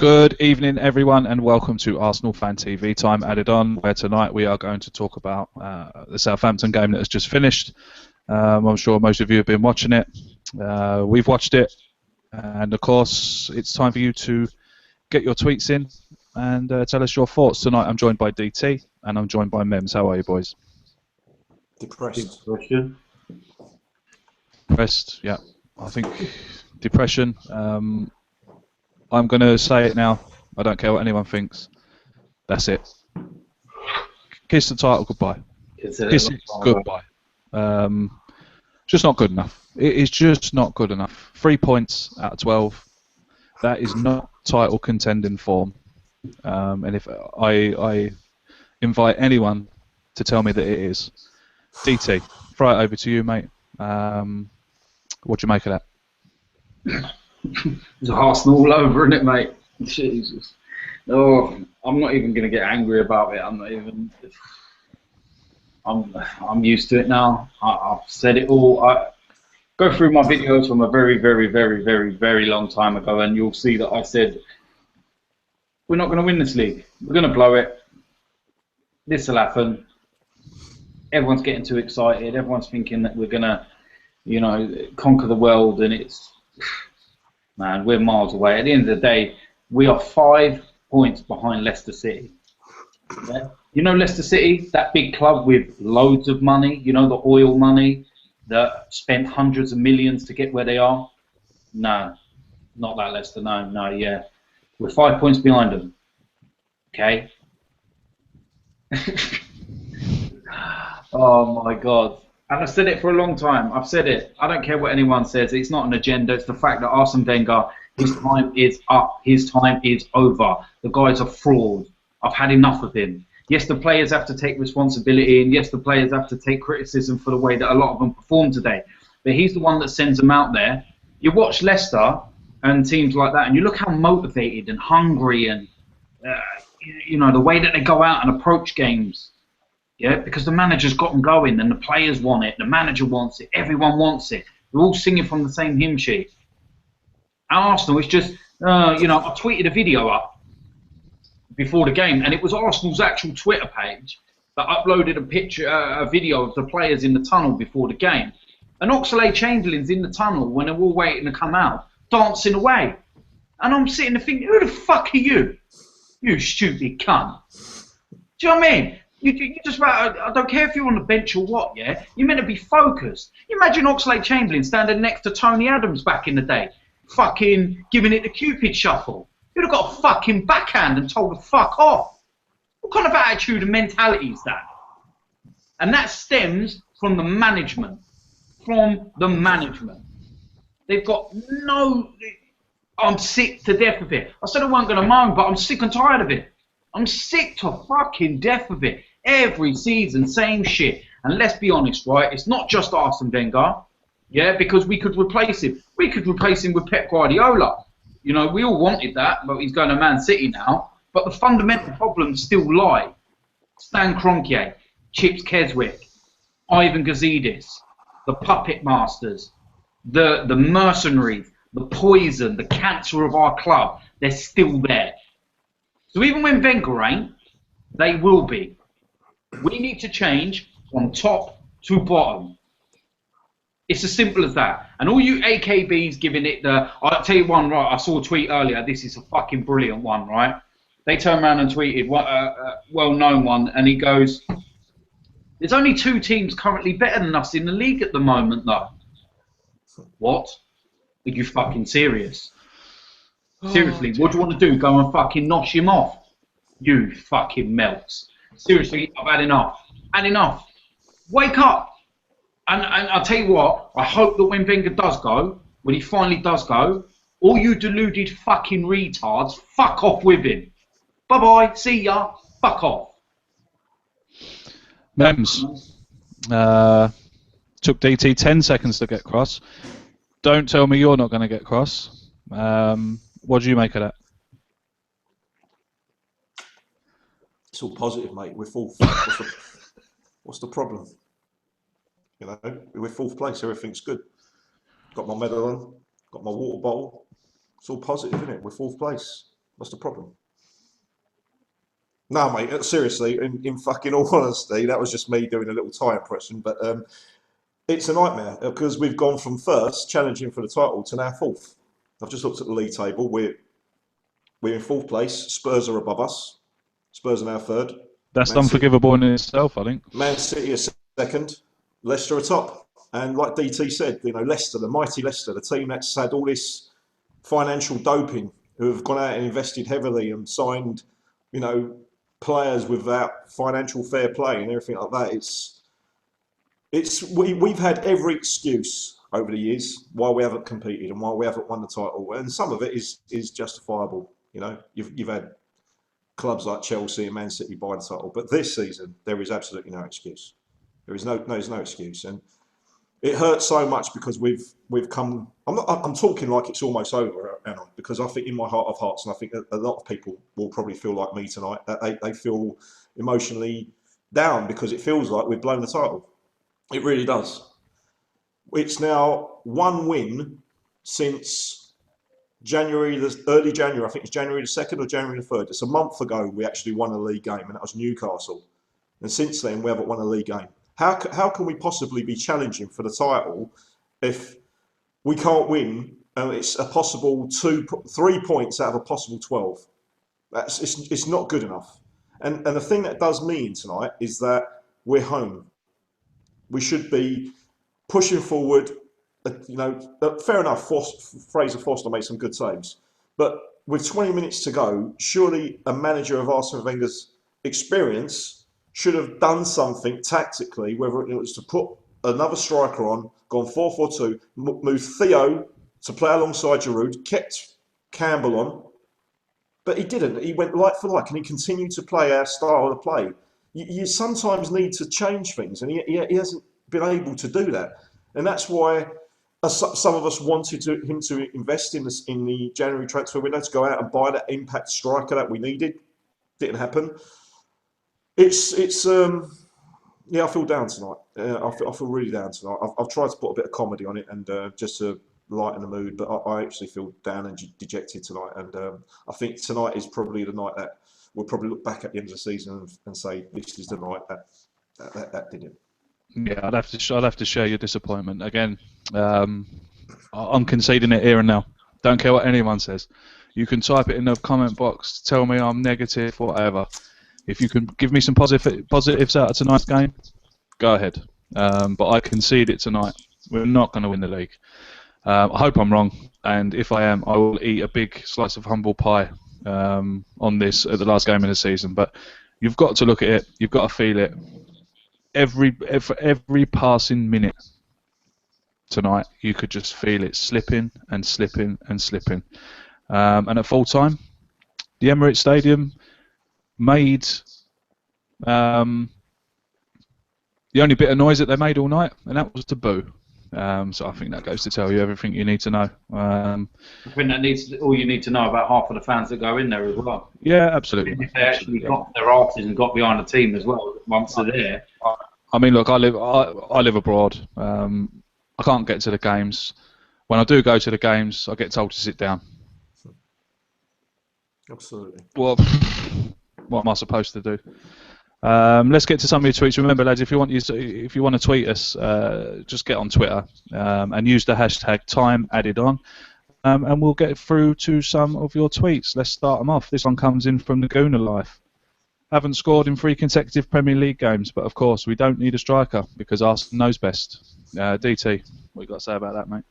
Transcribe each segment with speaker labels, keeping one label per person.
Speaker 1: Good evening, everyone, and welcome to Arsenal Fan TV Time Added On, where tonight we are going to talk about the Southampton game that has just finished. I'm sure most of you have been watching it. We've watched it, and of course, it's time for you to get your tweets in and tell us your thoughts. Tonight, I'm joined by DT, and I'm joined by Mems. How are you, boys?
Speaker 2: Depressed.
Speaker 1: Depressed, yeah. I think depression. I'm going to say it now. I don't care what anyone thinks. That's it. Kiss the title goodbye. Kiss it goodbye. Just not good enough. It is just not good enough. 3 points out of 12. That is not title contending form. And if I invite anyone to tell me that it is, DT, throw it over to you, mate. What do you make of that?
Speaker 3: It's Arsenal all over, isn't it, mate? Jesus. Oh, I'm not even going to get angry about it. I'm used to it now. I've said it all. I go through my videos from a very, very, very, very, very long time ago, and you'll see that I said we're not going to win this league. We're going to blow it. This will happen. Everyone's getting too excited. Everyone's thinking that we're going to, conquer the world, and it's, man, we're miles away. At the end of the day, we are 5 points behind Leicester City. Yeah? You know Leicester City, that big club with loads of money, the oil money that spent hundreds of millions to get where they are? No, not that Leicester, no, yeah. We're 5 points behind them, okay? Oh my God. And I've said it for a long time. I've said it. I don't care what anyone says. It's not an agenda. It's the fact that Arsene Wenger, his time is up. His time is over. The guy's a fraud. I've had enough of him. Yes, the players have to take responsibility, and yes, the players have to take criticism for the way that a lot of them perform today. But he's the one that sends them out there. You watch Leicester and teams like that, and you look how motivated and hungry and, the way that they go out and approach games. Yeah, because the manager's got them going, and the players want it, the manager wants it, everyone wants it. We're all singing from the same hymn sheet. Arsenal is just, I tweeted a video up before the game, and it was Arsenal's actual Twitter page that uploaded a video of the players in the tunnel before the game. And Oxlade-Chamberlain's in the tunnel when they're all waiting to come out, dancing away. And I'm sitting there thinking, who the fuck are you? You stupid cunt. Do you know what I mean? You just, I don't care if you're on the bench or what, yeah? You're meant to be focused. You imagine Oxlade-Chamberlain standing next to Tony Adams back in the day, fucking giving it the Cupid shuffle. You'd have got a fucking backhand and told to fuck off. What kind of attitude and mentality is that? And that stems from the management. They've got no... I'm sick to death of it. I said I wasn't going to moan, but I'm sick and tired of it. I'm sick to fucking death of it. Every season, same shit. And let's be honest, right? It's not just Arsene Wenger, yeah, because we could replace him. We could replace him with Pep Guardiola. We all wanted that, but he's going to Man City now. But the fundamental problems still lie. Stan Kroenke, Chips Keswick, Ivan Gazidis, the puppet masters, the mercenaries, the poison, the cancer of our club, they're still there. So even when Wenger ain't, they will be. We need to change from top to bottom. It's as simple as that. And all you AKBs giving it I'll tell you one, right, I saw a tweet earlier, this is a fucking brilliant one, right? They turned around and tweeted, a well-known one, and he goes, there's only 2 teams currently better than us in the league at the moment, though. What? Are you fucking serious? Seriously, what do you want to do? Go and fucking nosh him off? You fucking melts. Seriously, I've had enough. Had enough. Wake up. And I'll tell you what, I hope that when Wenger does go, when he finally does go, all you deluded fucking retards, fuck off with him. Bye-bye. See ya. Fuck off.
Speaker 1: Mems. Took DT 10 seconds to get cross. Don't tell me you're not going to get cross. What do you make of that?
Speaker 2: It's all positive, mate. We're fourth. What's the problem? We're 4th place. Everything's good. Got my medal on. Got my water bottle. It's all positive, isn't it? We're 4th place. What's the problem? No, mate, seriously, in fucking all honesty, that was just me doing a little tie impression, but it's a nightmare because we've gone from first, challenging for the title, to now fourth. I've just looked at the league table. We're in fourth place. Spurs are above us. Spurs are now third.
Speaker 1: That's unforgivable in itself, I think.
Speaker 2: Man City is second. Leicester are top. And like DT said, Leicester, the mighty Leicester, the team that's had all this financial doping, who have gone out and invested heavily and signed, players without financial fair play and everything like that. We've had every excuse over the years why we haven't competed and why we haven't won the title, and some of it is justifiable. You've had clubs like Chelsea and Man City buy the title, but this season there is absolutely no excuse. There's no excuse, and it hurts so much because we've come. I'm talking like it's almost over, Anna, because I think in my heart of hearts, and I think a lot of people will probably feel like me tonight, that they feel emotionally down because it feels like we've blown the title. It really does. It's now one win since early January. I think it's January the 2nd or January the 3rd. It's a month ago we actually won a league game, and that was Newcastle. And since then we haven't won a league game. How can we possibly be challenging for the title if we can't win and it's a possible 3 points out of a possible 12? It's not good enough. And the thing that does mean tonight is that we're home. We should be pushing forward. Fair enough, Fraser Forster made some good saves. But with 20 minutes to go, surely a manager of Arsene Wenger's experience should have done something tactically, whether it was to put another striker on, gone 4-4-2, moved Theo to play alongside Giroud, kept Campbell on. But he didn't. He went like for like, and he continued to play our style of play. You sometimes need to change things, and he hasn't been able to do that. And that's why some of us wanted him to invest in the January transfer window, to go out and buy that impact striker that we needed. Didn't happen. I feel down tonight. I feel really down tonight. I've tried to put a bit of comedy on it and just to lighten the mood, but I actually feel down and dejected tonight. And I think tonight is probably the night that we'll probably look back at the end of the season and say, this is the night that did it.
Speaker 1: Yeah, I'd have to share your disappointment again. I'm conceding it here and now. Don't care what anyone says. You can type it in the comment box, tell me I'm negative, whatever. If you can give me some positives out of tonight's game, go ahead. But I concede it tonight. We're not going to win the league. I hope I'm wrong, and if I am, I will eat a big slice of humble pie on this at the last game of the season. But you've got to look at it. You've got to feel it. Every passing minute tonight, you could just feel it slipping and slipping and slipping. And at full time, the Emirates Stadium made the only bit of noise that they made all night, and that was to boo. So I think that goes to tell you everything you need to know.
Speaker 3: I think that all you need to know about half of the fans that go in there as well.
Speaker 1: Yeah, absolutely.
Speaker 3: If they actually got their asses and got behind the team as well once they're there.
Speaker 1: I mean, look, I live abroad. I can't get to the games. When I do go to the games, I get told to sit down.
Speaker 2: Absolutely.
Speaker 1: Well, what am I supposed to do? Let's get to some of your tweets. Remember, lads, if you want to tweet us, just get on Twitter and use the hashtag #TimeAddedOn, and we'll get through to some of your tweets. Let's start them off. This one comes in from the Gooner Life. Haven't scored in 3 consecutive Premier League games, but of course we don't need a striker because Arsenal knows best. DT, what you got to say about that, mate?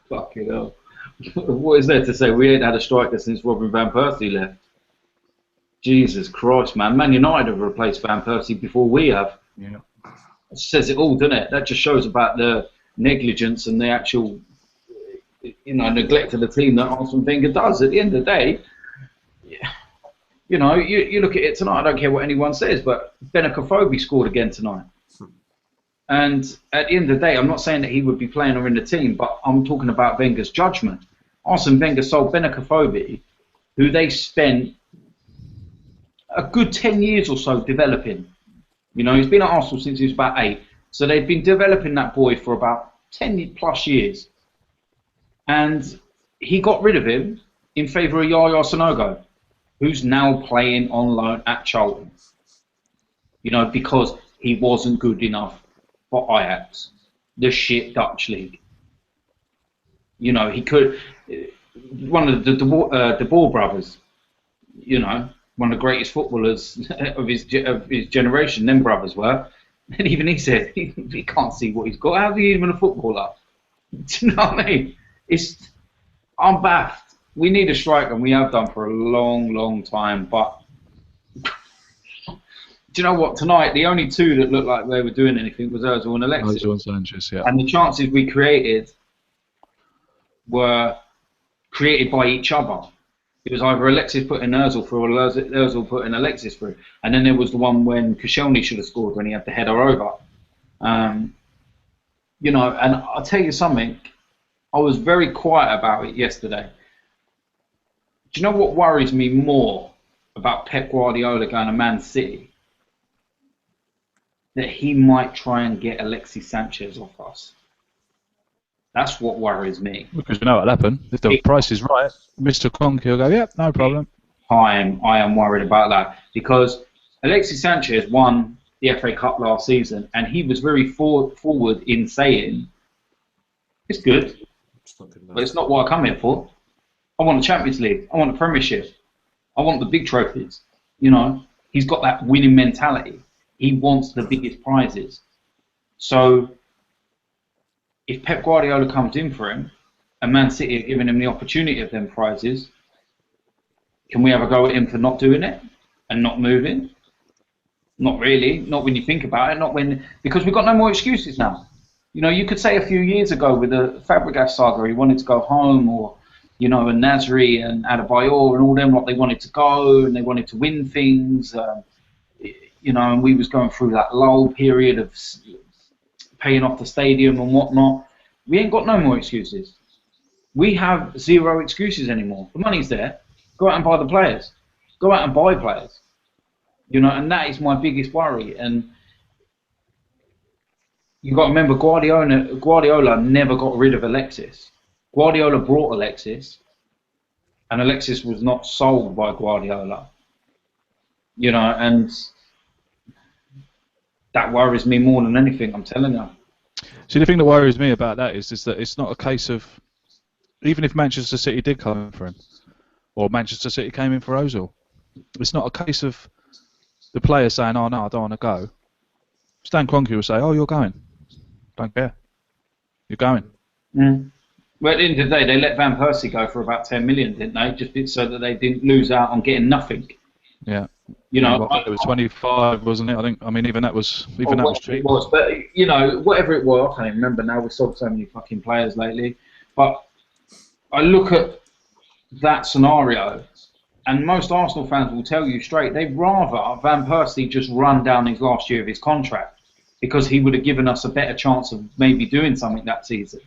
Speaker 3: Fucking hell. What is there to say? We ain't had a striker since Robin Van Persie left. Jesus Christ, man. Man United have replaced Van Persie before we have.
Speaker 1: Yeah.
Speaker 3: It says it all, doesn't it? That just shows about the negligence and the actual, neglect of the team that Arsene Wenger does. At the end of the day, you look at it tonight, I don't care what anyone says, but Benakofobi scored again tonight. And at the end of the day, I'm not saying that he would be playing or in the team, but I'm talking about Wenger's judgment. Arsene Wenger sold Benakofobi, who they spent a good 10 years or so developing. He's been at Arsenal since he was about 8. So they've been developing that boy for about 10 plus years. And he got rid of him in favour of Yaya Sanogo, who's now playing on loan at Charlton. You know, because he wasn't good enough for Ajax, the shit Dutch league. You know, he could. One of the De Boer brothers, you know, one of the greatest footballers of his generation, them brothers were. And even he said he can't see what he's got. How's he even a footballer? Do you know what I mean? I'm baffed. We need a striker, and we have done for a long, long time. But do you know what? Tonight, the only two that looked like they were doing anything was Ozil and Alexis.
Speaker 1: Ozil and Sanchez, yeah.
Speaker 3: And the chances we created were created by each other. It was either Alexis putting Ozil through or Ozil putting Alexis through. And then there was the one when Koscielny should have scored when he had the header over. You know, and I'll tell you something. I was very quiet about it yesterday. Do you know what worries me more about Pep Guardiola going to Man City? That he might try and get Alexis Sanchez off us. That's what worries me.
Speaker 1: Because you know what'll happen. If the price is right, Mr. Kroenke will go, yep, no problem.
Speaker 3: I am worried about that. Because Alexis Sanchez won the FA Cup last season, and he was very forward in saying, it's good, but it's not what I come here for. I want the Champions League. I want the Premiership. I want the big trophies. You know, he's got that winning mentality. He wants the biggest prizes. So if Pep Guardiola comes in for him and Man City are giving him the opportunity of them prizes, can we have a go at him for not doing it and not moving? Not really. Not when you think about it. Because we've got no more excuses now. You know, you could say a few years ago with the Fabregas saga, he wanted to go home, or, you know, and Nasri and Adebayor and all them, like they wanted to go and they wanted to win things. You know, and we was going through that lull period of paying off the stadium and whatnot. We ain't got no more excuses. We have zero excuses anymore. The money's there. Go out and buy the players. Go out and buy players. You know, and that is my biggest worry. And you've got to remember, Guardiola never got rid of Alexis. Guardiola brought Alexis, and Alexis was not sold by Guardiola. You know, and that worries me more than anything, I'm telling you.
Speaker 1: See, the thing that worries me about that is that it's not a case of, even if Manchester City did come in for him, or Manchester City came in for Ozil, it's not a case of the player saying, oh no, I don't want to go. Stan Kroenke will say, oh, you're going. Don't care. You're going.
Speaker 3: Mm. Well, at the end of the day, they let Van Persie go for about 10 million, didn't they? Just so that they didn't lose out on getting nothing.
Speaker 1: Yeah.
Speaker 3: You know,
Speaker 1: it was 25, wasn't it? I think. I mean, even that was cheap.
Speaker 3: It was, but you know, whatever it was, I can't even remember now. We've sold so many fucking players lately. But I look at that scenario, and most Arsenal fans will tell you straight, they'd rather Van Persie just run down his last year of his contract, because he would have given us a better chance of maybe doing something that season.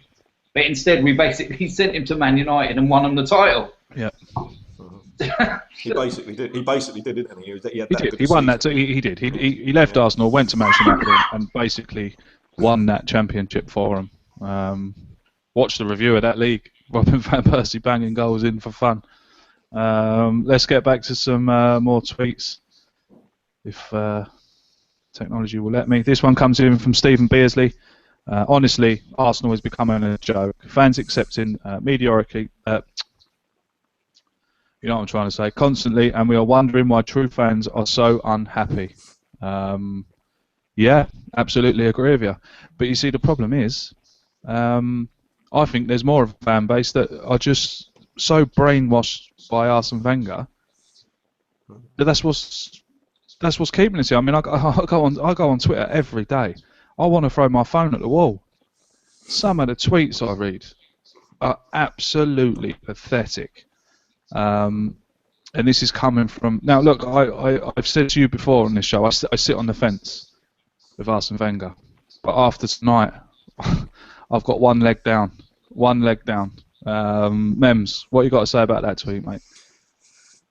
Speaker 3: But instead, we basically sent him to Man United and won him the title.
Speaker 1: Yeah.
Speaker 2: He basically did, didn't he?
Speaker 1: He won that. He did. He left Arsenal, went to Manchester United, and basically won that championship for him. Watch the review of that league. Robin van Persie banging goals in for fun. Let's get back to some more tweets, if technology will let me. This one comes in from Stephen Beersley. Honestly, Arsenal is becoming a joke. Fans accepting mediocrity. You know what I'm trying to say, constantly, and we are wondering why true fans are so unhappy. Yeah, absolutely agree with you. But you see, the problem is, I think there's more of a fan base that are just so brainwashed by Arsene Wenger that that's what's keeping us here. I mean, I go on Twitter every day. I want to throw my phone at the wall. Some of the tweets I read are absolutely pathetic. And this is coming from... Now, look, I've said to you before on this show, I sit on the fence with Arsene Wenger. But after tonight, I've got one leg down. One leg down. Mems, what you got to say about that tweet, mate?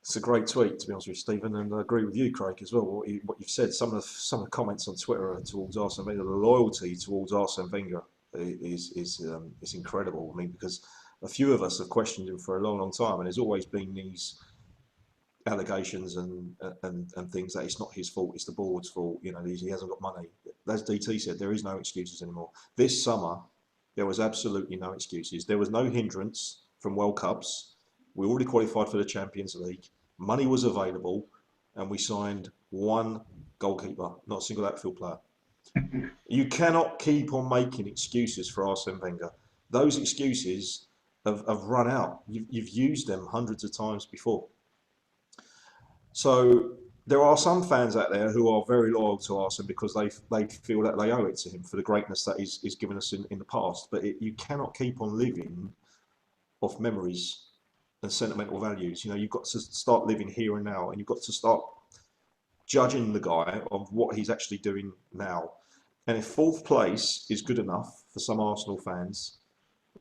Speaker 2: It's a great tweet, to be honest with you, Stephen, and I agree with you, Craig, as well. What you've said, some of the comments on Twitter towards Arsene Wenger, the loyalty towards Arsene Wenger is incredible. I mean, because a few of us have questioned him for a long, long time, and there's always been these allegations and things that it's not his fault, it's the board's fault. You know, he hasn't got money. As DT said, there is no excuses anymore. This summer, there was absolutely no excuses. There was no hindrance from World Cups. We already qualified for the Champions League. Money was available, and we signed one goalkeeper, not a single outfield player. You cannot keep on making excuses for Arsene Wenger. Those excuses have run out. You've used them hundreds of times before. So there are some fans out there who are very loyal to Arsene because they feel that they owe it to him for the greatness that he's given us in the past. But you cannot keep on living off memories and sentimental values. You know, you've got to start living here and now, and you've got to start judging the guy of what he's actually doing now. And if fourth place is good enough for some Arsenal fans,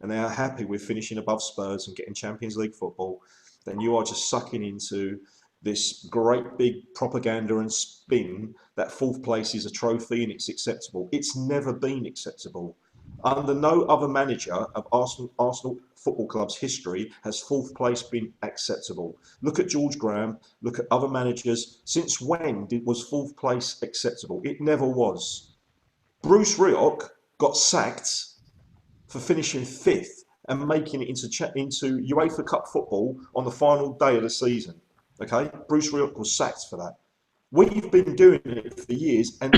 Speaker 2: and they are happy with finishing above Spurs and getting Champions League football, then you are just sucking into this great big propaganda and spin that fourth place is a trophy and it's acceptable. It's never been acceptable. Under no other manager of Arsenal Football Club's history has fourth place been acceptable. Look at George Graham, look at other managers. Since when was fourth place acceptable? It never was. Bruce Rioch got sacked for finishing fifth and making it into UEFA Cup football on the final day of the season. Okay, Bruce Rioch was sacked for that. We've been doing it for years and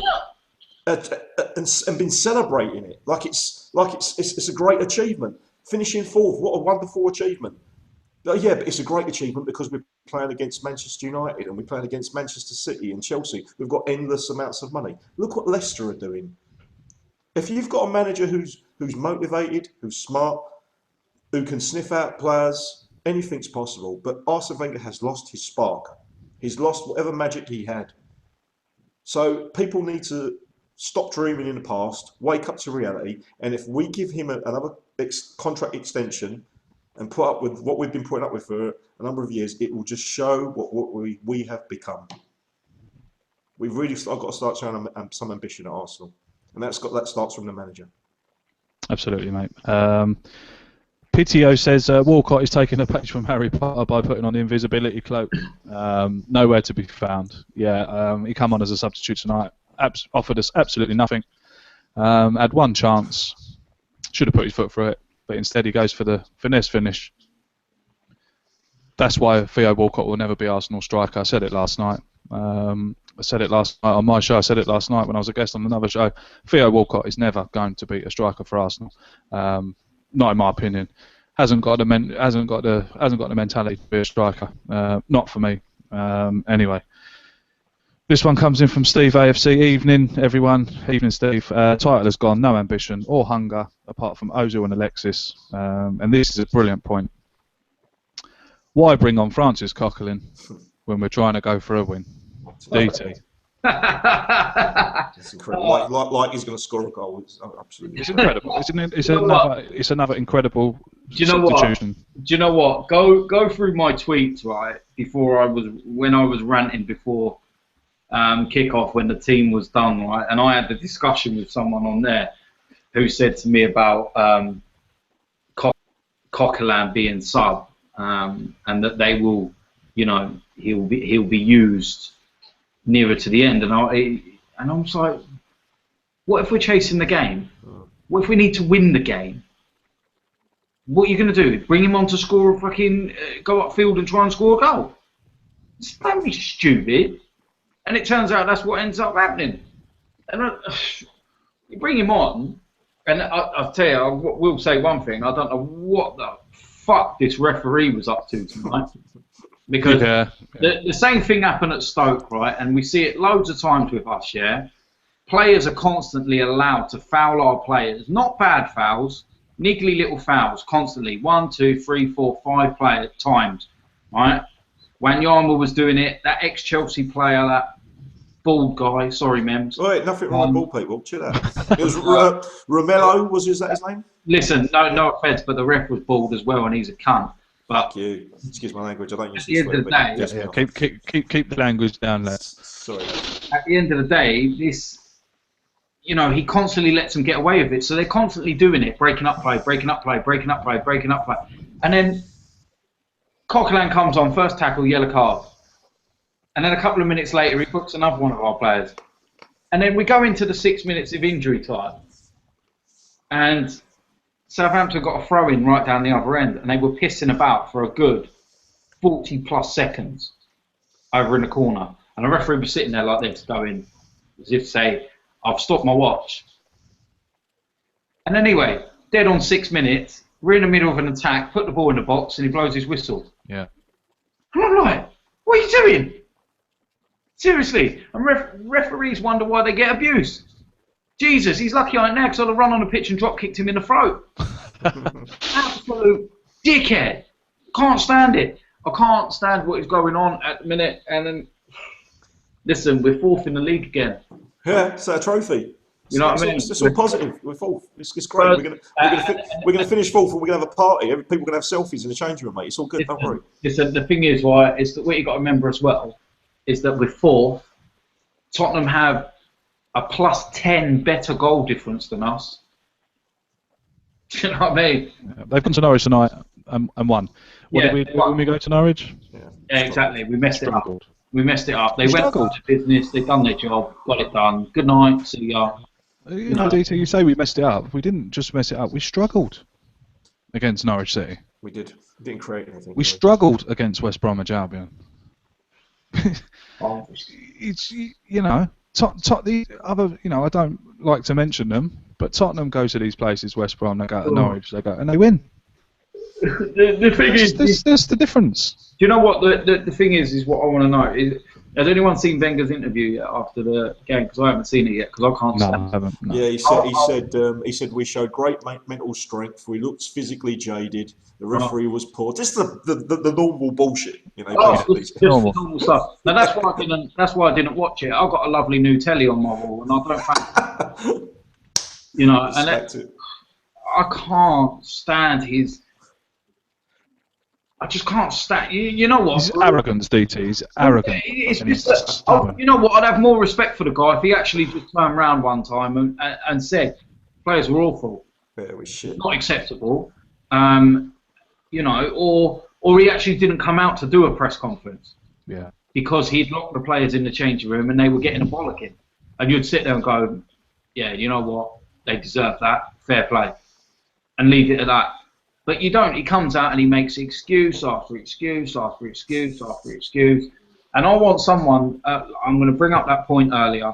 Speaker 2: been celebrating it like it's a great achievement. Finishing fourth, what a wonderful achievement. Yeah, but it's a great achievement because we're playing against Manchester United and we're playing against Manchester City and Chelsea. We've got endless amounts of money. Look what Leicester are doing. If you've got a manager who's motivated, who's smart, who can sniff out players, anything's possible. But Arsene Wenger has lost his spark. He's lost whatever magic he had. So people need to stop dreaming in the past, wake up to reality. And if we give him another contract extension and put up with what we've been putting up with for a number of years, it will just show what we have become. We've really got to start showing some ambition at Arsenal. And that starts from the manager.
Speaker 1: Absolutely, mate. PTO says Walcott is taking a page from Harry Potter by putting on the invisibility cloak. Nowhere to be found. Yeah, he come on as a substitute tonight. Offered us absolutely nothing. Had one chance. Should have put his foot through it, but instead he goes for the finesse finish. That's why Theo Walcott will never be Arsenal striker. I said it last night. I said it last night on my show. I said it last night when I was a guest on another show. Theo Walcott is never going to be a striker for Arsenal. Not in my opinion. Hasn't got the mentality to be a striker. Not for me. Anyway, this one comes in from Steve AFC. Evening, everyone. Evening, Steve. Title has gone. No ambition or hunger apart from Ozil and Alexis. And this is a brilliant point. Why bring on Francis Coquelin when we're trying to go for a win? DT.
Speaker 2: It's incredible. Like he's going to score a goal. It's absolutely.
Speaker 1: It's incredible. It's another incredible substitution.
Speaker 3: Do you know what? Go through my tweets right when I was ranting before kickoff when the team was done right, and I had the discussion with someone on there who said to me about Coquelin being sub and that they will, he'll be used nearer to the end, and I was like, what if we're chasing the game? What if we need to win the game? What are you going to do? Bring him on to score a fucking go upfield and try and score a goal? Don't be stupid. And it turns out that's what ends up happening. And you bring him on, and I'll tell you, I will say one thing. I don't know what the fuck this referee was up to tonight. Because the same thing happened at Stoke, right? And we see it loads of times with us, yeah? Players are constantly allowed to foul our players. Not bad fouls, niggly little fouls, constantly. 1, 2, 3, 4, 5 times, right? Wanyama was doing it. That ex-Chelsea player, that bald guy, sorry, Mems.
Speaker 2: Wait, nothing wrong with bald people, chill out. It was Romello, is that his name?
Speaker 3: Listen, no offence, but the ref was bald as well, and he's a cunt. But
Speaker 2: fuck you. Excuse my language. I don't use
Speaker 3: at the end of the day,
Speaker 1: keep the language down there.
Speaker 2: Sorry.
Speaker 3: At the end of the day, this, you know, he constantly lets them get away with it. So they're constantly doing it, breaking up play, breaking up play, breaking up play, breaking up play. And then Coquelin comes on, first tackle, yellow card. And then a couple of minutes later, he books another one of our players. And then we go into the 6 minutes of injury time. And Southampton got a throw-in right down the other end. And they were pissing about for a good 40-plus seconds over in the corner. And the referee was sitting there like this, going, as if to say, I've stopped my watch. And anyway, dead on 6 minutes, we're in the middle of an attack, put the ball in the box, and he blows his whistle.
Speaker 1: Yeah.
Speaker 3: And I'm like, what are you doing? Seriously. And referees wonder why they get abuse. Jesus, he's lucky I ain't there because I'd have run on the pitch and drop kicked him in the throat. Absolute dickhead. Can't stand it. I can't stand what is going on at the minute. And then, listen, we're fourth in the league again.
Speaker 2: Yeah, it's a trophy.
Speaker 3: You know what I mean?
Speaker 2: It's all positive. We're fourth. It's great. We're gonna finish fourth, and we're gonna have a party. People are gonna have selfies in the change room, mate. It's all good. Don't worry.
Speaker 3: Listen, the thing is, right, is that what you got to remember as well is that we're fourth. Tottenham have a +10 better goal difference than us. Do you know what I mean?
Speaker 1: Yeah, they've gone to Norwich tonight and won. What did we do when we go to Norwich?
Speaker 3: Yeah, exactly. We messed it up. We messed it up. They went about the business. They've done their job. Got it done. Good night. See ya.
Speaker 1: You know, DT, you say we messed it up. We didn't just mess it up. We struggled against Norwich City.
Speaker 2: We did. We didn't create anything.
Speaker 1: We struggled against West Bromwich Albion. It's, you know, the other, you know, I don't like to mention them, but Tottenham go to these places, West Brom, they go to Norwich, they go, and they win.
Speaker 3: The thing is,
Speaker 1: there's the difference.
Speaker 3: Do you know what the thing is what I want to know is, has anyone seen Wenger's interview yet after the game? Because I haven't seen it yet because I can't.
Speaker 1: No, I haven't. No.
Speaker 2: Yeah, he said we showed great mental strength. We looked physically jaded. The referee was poor. Just the normal bullshit, you know.
Speaker 3: Just normal stuff. Now that's why I didn't watch it. I've got a lovely new telly on my wall, and I don't fancy, you know, and I can't stand his. I just can't stand. You know what?
Speaker 1: He's arrogance, DT. He's arrogant.
Speaker 3: It's just you know what? I'd have more respect for the guy if he actually just turned around one time and said, "Players were awful.
Speaker 2: Yeah, we shit.
Speaker 3: Not acceptable." You know, or he actually didn't come out to do a press conference.
Speaker 1: Yeah. Because
Speaker 3: he'd locked the players in the changing room and they were getting a bollocking, and you'd sit there and go, "Yeah, you know what? They deserve that. Fair play," and leave it at that. But you don't. He comes out and he makes excuse after excuse after excuse after excuse. And I want someone, I'm going to bring up that point earlier.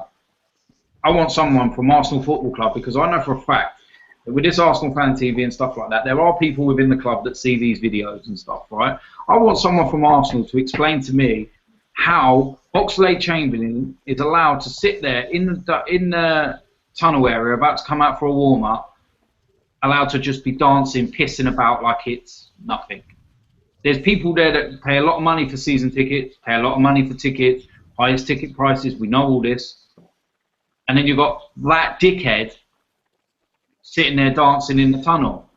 Speaker 3: I want someone from Arsenal Football Club, because I know for a fact that with this Arsenal fan TV and stuff like that, there are people within the club that see these videos and stuff, right? I want someone from Arsenal to explain to me how Oxlade-Chamberlain is allowed to sit there in the tunnel area about to come out for a warm-up, allowed to just be dancing, pissing about like it's nothing. There's people there that pay a lot of money for season tickets, pay a lot of money for tickets, highest ticket prices, we know all this. And then you've got that dickhead sitting there dancing in the tunnel.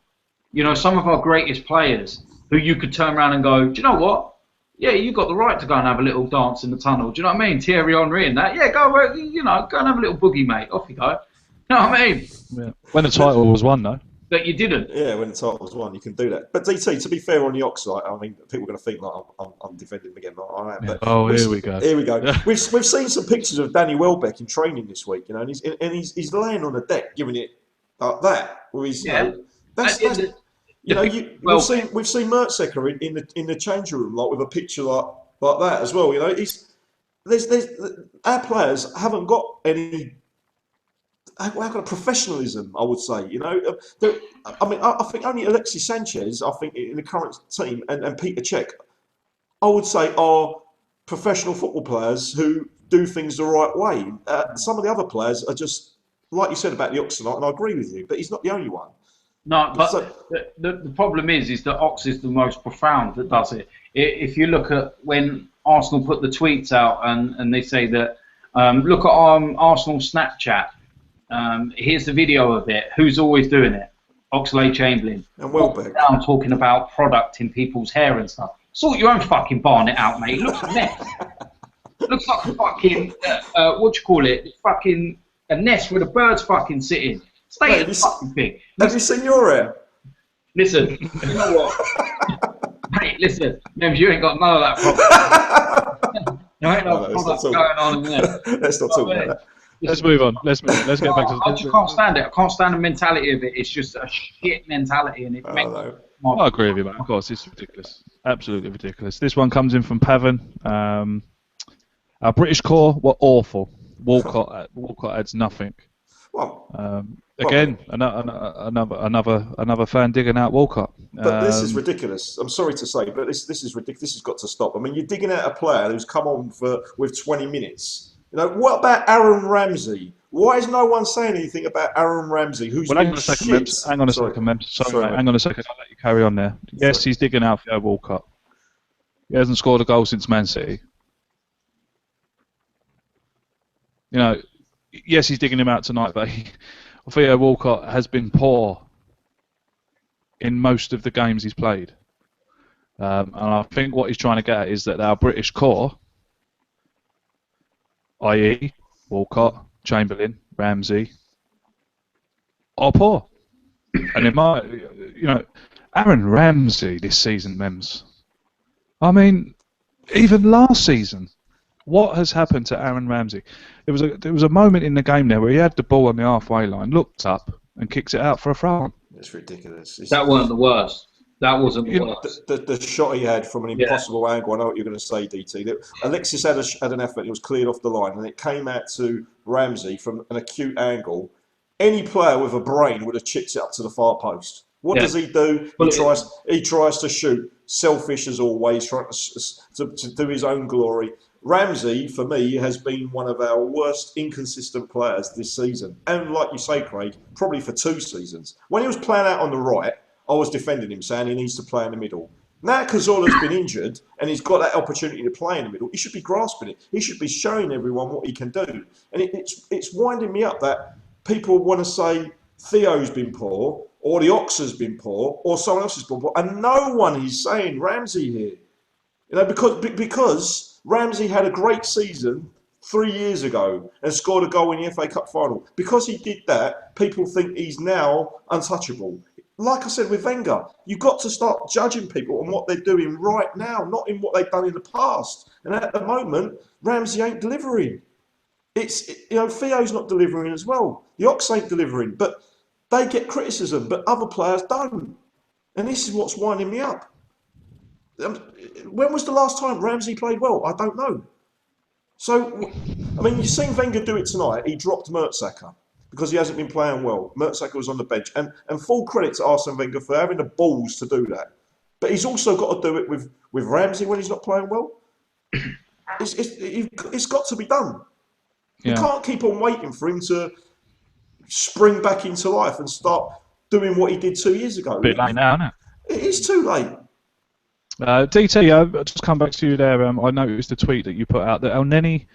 Speaker 3: You know, some of our greatest players who you could turn around and go, do you know what? Yeah, you got the right to go and have a little dance in the tunnel. Do you know what I mean? Thierry Henry and that. Yeah, go, you know, go and have a little boogie, mate. Off you go. You know what I mean?
Speaker 1: Yeah. When the title was won, though.
Speaker 3: But you didn't.
Speaker 2: Yeah, when the title was won, you can do that. But DT, to be fair on the Oxlade, I mean, people are going to think like I'm defending him again. I am.
Speaker 1: Yeah.
Speaker 2: But
Speaker 1: here we go.
Speaker 2: Here we go. We've seen some pictures of Danny Welbeck in training this week, you know, and he's laying on the deck, giving it like that. With his,
Speaker 3: yeah.
Speaker 2: That's you know, we've seen Mertesacker in the changing room like with a picture like that as well. You know, our players haven't got any. How kind of professionalism, I would say, you know. I mean, I think only Alexis Sanchez, I think, in the current team, and Peter Cech, I would say, are professional football players who do things the right way. Some of the other players are just, like you said about the Oxlade, and I agree with you, but he's not the only one.
Speaker 3: No, but the problem is that Ox is the most profound that does it. If you look at when Arsenal put the tweets out and they say that, look at Arsenal Snapchat, here's the video of it. Who's always doing it? Oxlade-Chamberlain.
Speaker 2: And Welbeck.
Speaker 3: Down talking about product in people's hair and stuff. Sort your own fucking barnet out, mate. It looks a mess. It looks like a fucking, what do you call it? Fucking a nest where the birds fucking sitting. Stay in the fucking thing.
Speaker 2: Have you seen your hair?
Speaker 3: Listen, you know what? Mate, listen, Mems, you ain't got none of that problem. There ain't no product going on in there.
Speaker 2: Let's not talk about that.
Speaker 1: Let's move on. Let's get back to.
Speaker 3: I just can't stand it. I can't stand the mentality of it. It's just a shit mentality, and it makes.
Speaker 1: I agree with you, mate. Of course, it's ridiculous. Absolutely ridiculous. This one comes in from Pavan. Our British core were awful. Walcott adds nothing.
Speaker 2: Well,
Speaker 1: again, another fan digging out Walcott.
Speaker 2: But this is ridiculous. I'm sorry to say, but this is ridiculous. This has got to stop. I mean, you're digging out a player who's come on with 20 minutes. You know, what about Aaron Ramsey? Why is no one saying anything about Aaron Ramsey? Who's
Speaker 1: hang on a second, Mems. Hang on a second, Mems. Sorry, mate. Hang on a second. I'll let you carry on there. Yes, he's digging out Theo Walcott. He hasn't scored a goal since Man City. You know, yes, he's digging him out tonight, but Theo Walcott has been poor in most of the games he's played. And I think what he's trying to get at is that our British core, i.e. Walcott, Chamberlain, Ramsey, are poor. And Aaron Ramsey this season, Mems. I mean, even last season, what has happened to Aaron Ramsey? There was a moment in the game there where he had the ball on the halfway line, looked up, and kicks it out for a throw.
Speaker 2: It's ridiculous.
Speaker 3: That wasn't the worst. That wasn't the worst.
Speaker 2: The shot he had from an impossible angle, I know what you're going to say, DT. Alexis had an effort, it was cleared off the line, and it came out to Ramsey from an acute angle. Any player with a brain would have chipped it up to the far post. What does he do? He tries to shoot, selfish as always, trying to do his own glory. Ramsey, for me, has been one of our worst inconsistent players this season. And like you say, Craig, probably for 2 seasons. When he was playing out on the right, I was defending him, saying he needs to play in the middle. Now Cazorla's been injured and he's got that opportunity to play in the middle, he should be grasping it. He should be showing everyone what he can do. And it's winding me up that people want to say Theo's been poor, or the Ox has been poor, or someone else has been poor. And no one is saying Ramsey here. You know, because Ramsey had a great season 3 years ago and scored a goal in the FA Cup final. Because he did that, people think he's now untouchable. Like I said with Wenger, you've got to start judging people on what they're doing right now, not in what they've done in the past. And at the moment, Ramsey ain't delivering. Theo's not delivering as well. The Ox ain't delivering, but they get criticism, but other players don't. And this is what's winding me up. When was the last time Ramsey played well? I don't know. So, I mean, you've seen Wenger do it tonight. He dropped Mertesacker because he hasn't been playing well. Mertesacker was on the bench. And full credit to Arsene Wenger for having the balls to do that. But he's also got to do it with Ramsey when he's not playing well. It's got to be done. Yeah. You can't keep on waiting for him to spring back into life and start doing what he did 2 years ago.
Speaker 1: A bit late now, isn't it?
Speaker 2: It is too late.
Speaker 1: DT, I'll just come back to you there. I noticed the tweet that you put out that El Neni,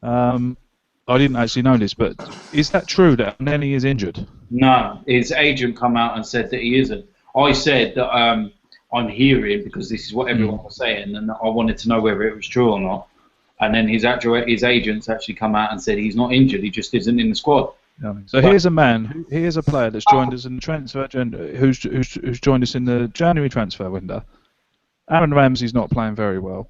Speaker 1: I didn't actually know this, but is that true that El Neni is injured?
Speaker 3: No, his agent come out and said that he isn't. I said that I'm hearing, because this is what everyone was saying, and I wanted to know whether it was true or not. And then his agents actually come out and said he's not injured, he just isn't in the squad.
Speaker 1: So here's a man, here's a player that's joined us in the transfer, who's joined us in the January transfer window. Aaron Ramsey's not playing very well.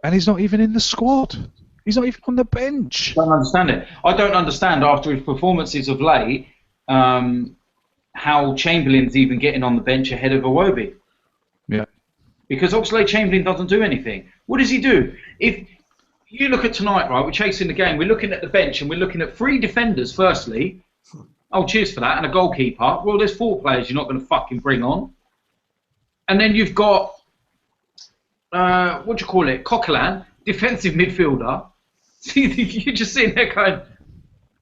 Speaker 1: And he's not even in the squad. He's not even on the bench.
Speaker 3: I don't understand it. I don't understand, after his performances of late, how Chamberlain's even getting on the bench ahead of Iwobi.
Speaker 1: Yeah.
Speaker 3: Because Oxlade-Chamberlain doesn't do anything. What does he do? If you look at tonight, right, we're chasing the game, we're looking at the bench and we're looking at 3 defenders, firstly. Oh, cheers for that. And a goalkeeper. Well, there's 4 players you're not going to fucking bring on. And then you've got, what do you call it, Coquelin, defensive midfielder. You're just sitting there going,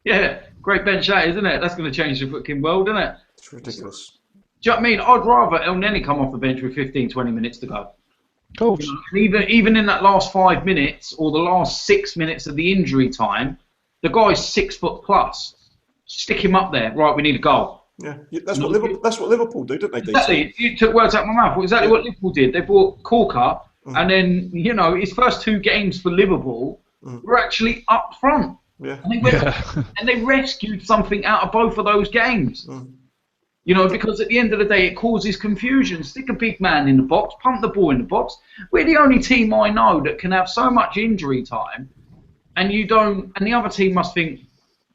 Speaker 3: yeah, great bench that, isn't it? That's going to change the fucking world, isn't it?
Speaker 2: It's ridiculous.
Speaker 3: Do you know what I mean? I'd rather El Neni come off the bench with 15, 20 minutes to go.
Speaker 1: Of course.
Speaker 3: You know, even in that last 5 minutes or the last 6 minutes of the injury time, the guy's 6 foot plus. Stick him up there. Right, we need a goal.
Speaker 2: Yeah, that's what Liverpool do, don't they?
Speaker 3: Exactly. You took words out of my mouth. Exactly what Liverpool did. They bought Corker, and then his first 2 games for Liverpool were actually up front.
Speaker 2: Yeah.
Speaker 3: And they rescued something out of both of those games. You know, because at the end of the day, it causes confusion. Stick a big man in the box, pump the ball in the box. We're the only team I know that can have so much injury time, and you don't. And the other team must think,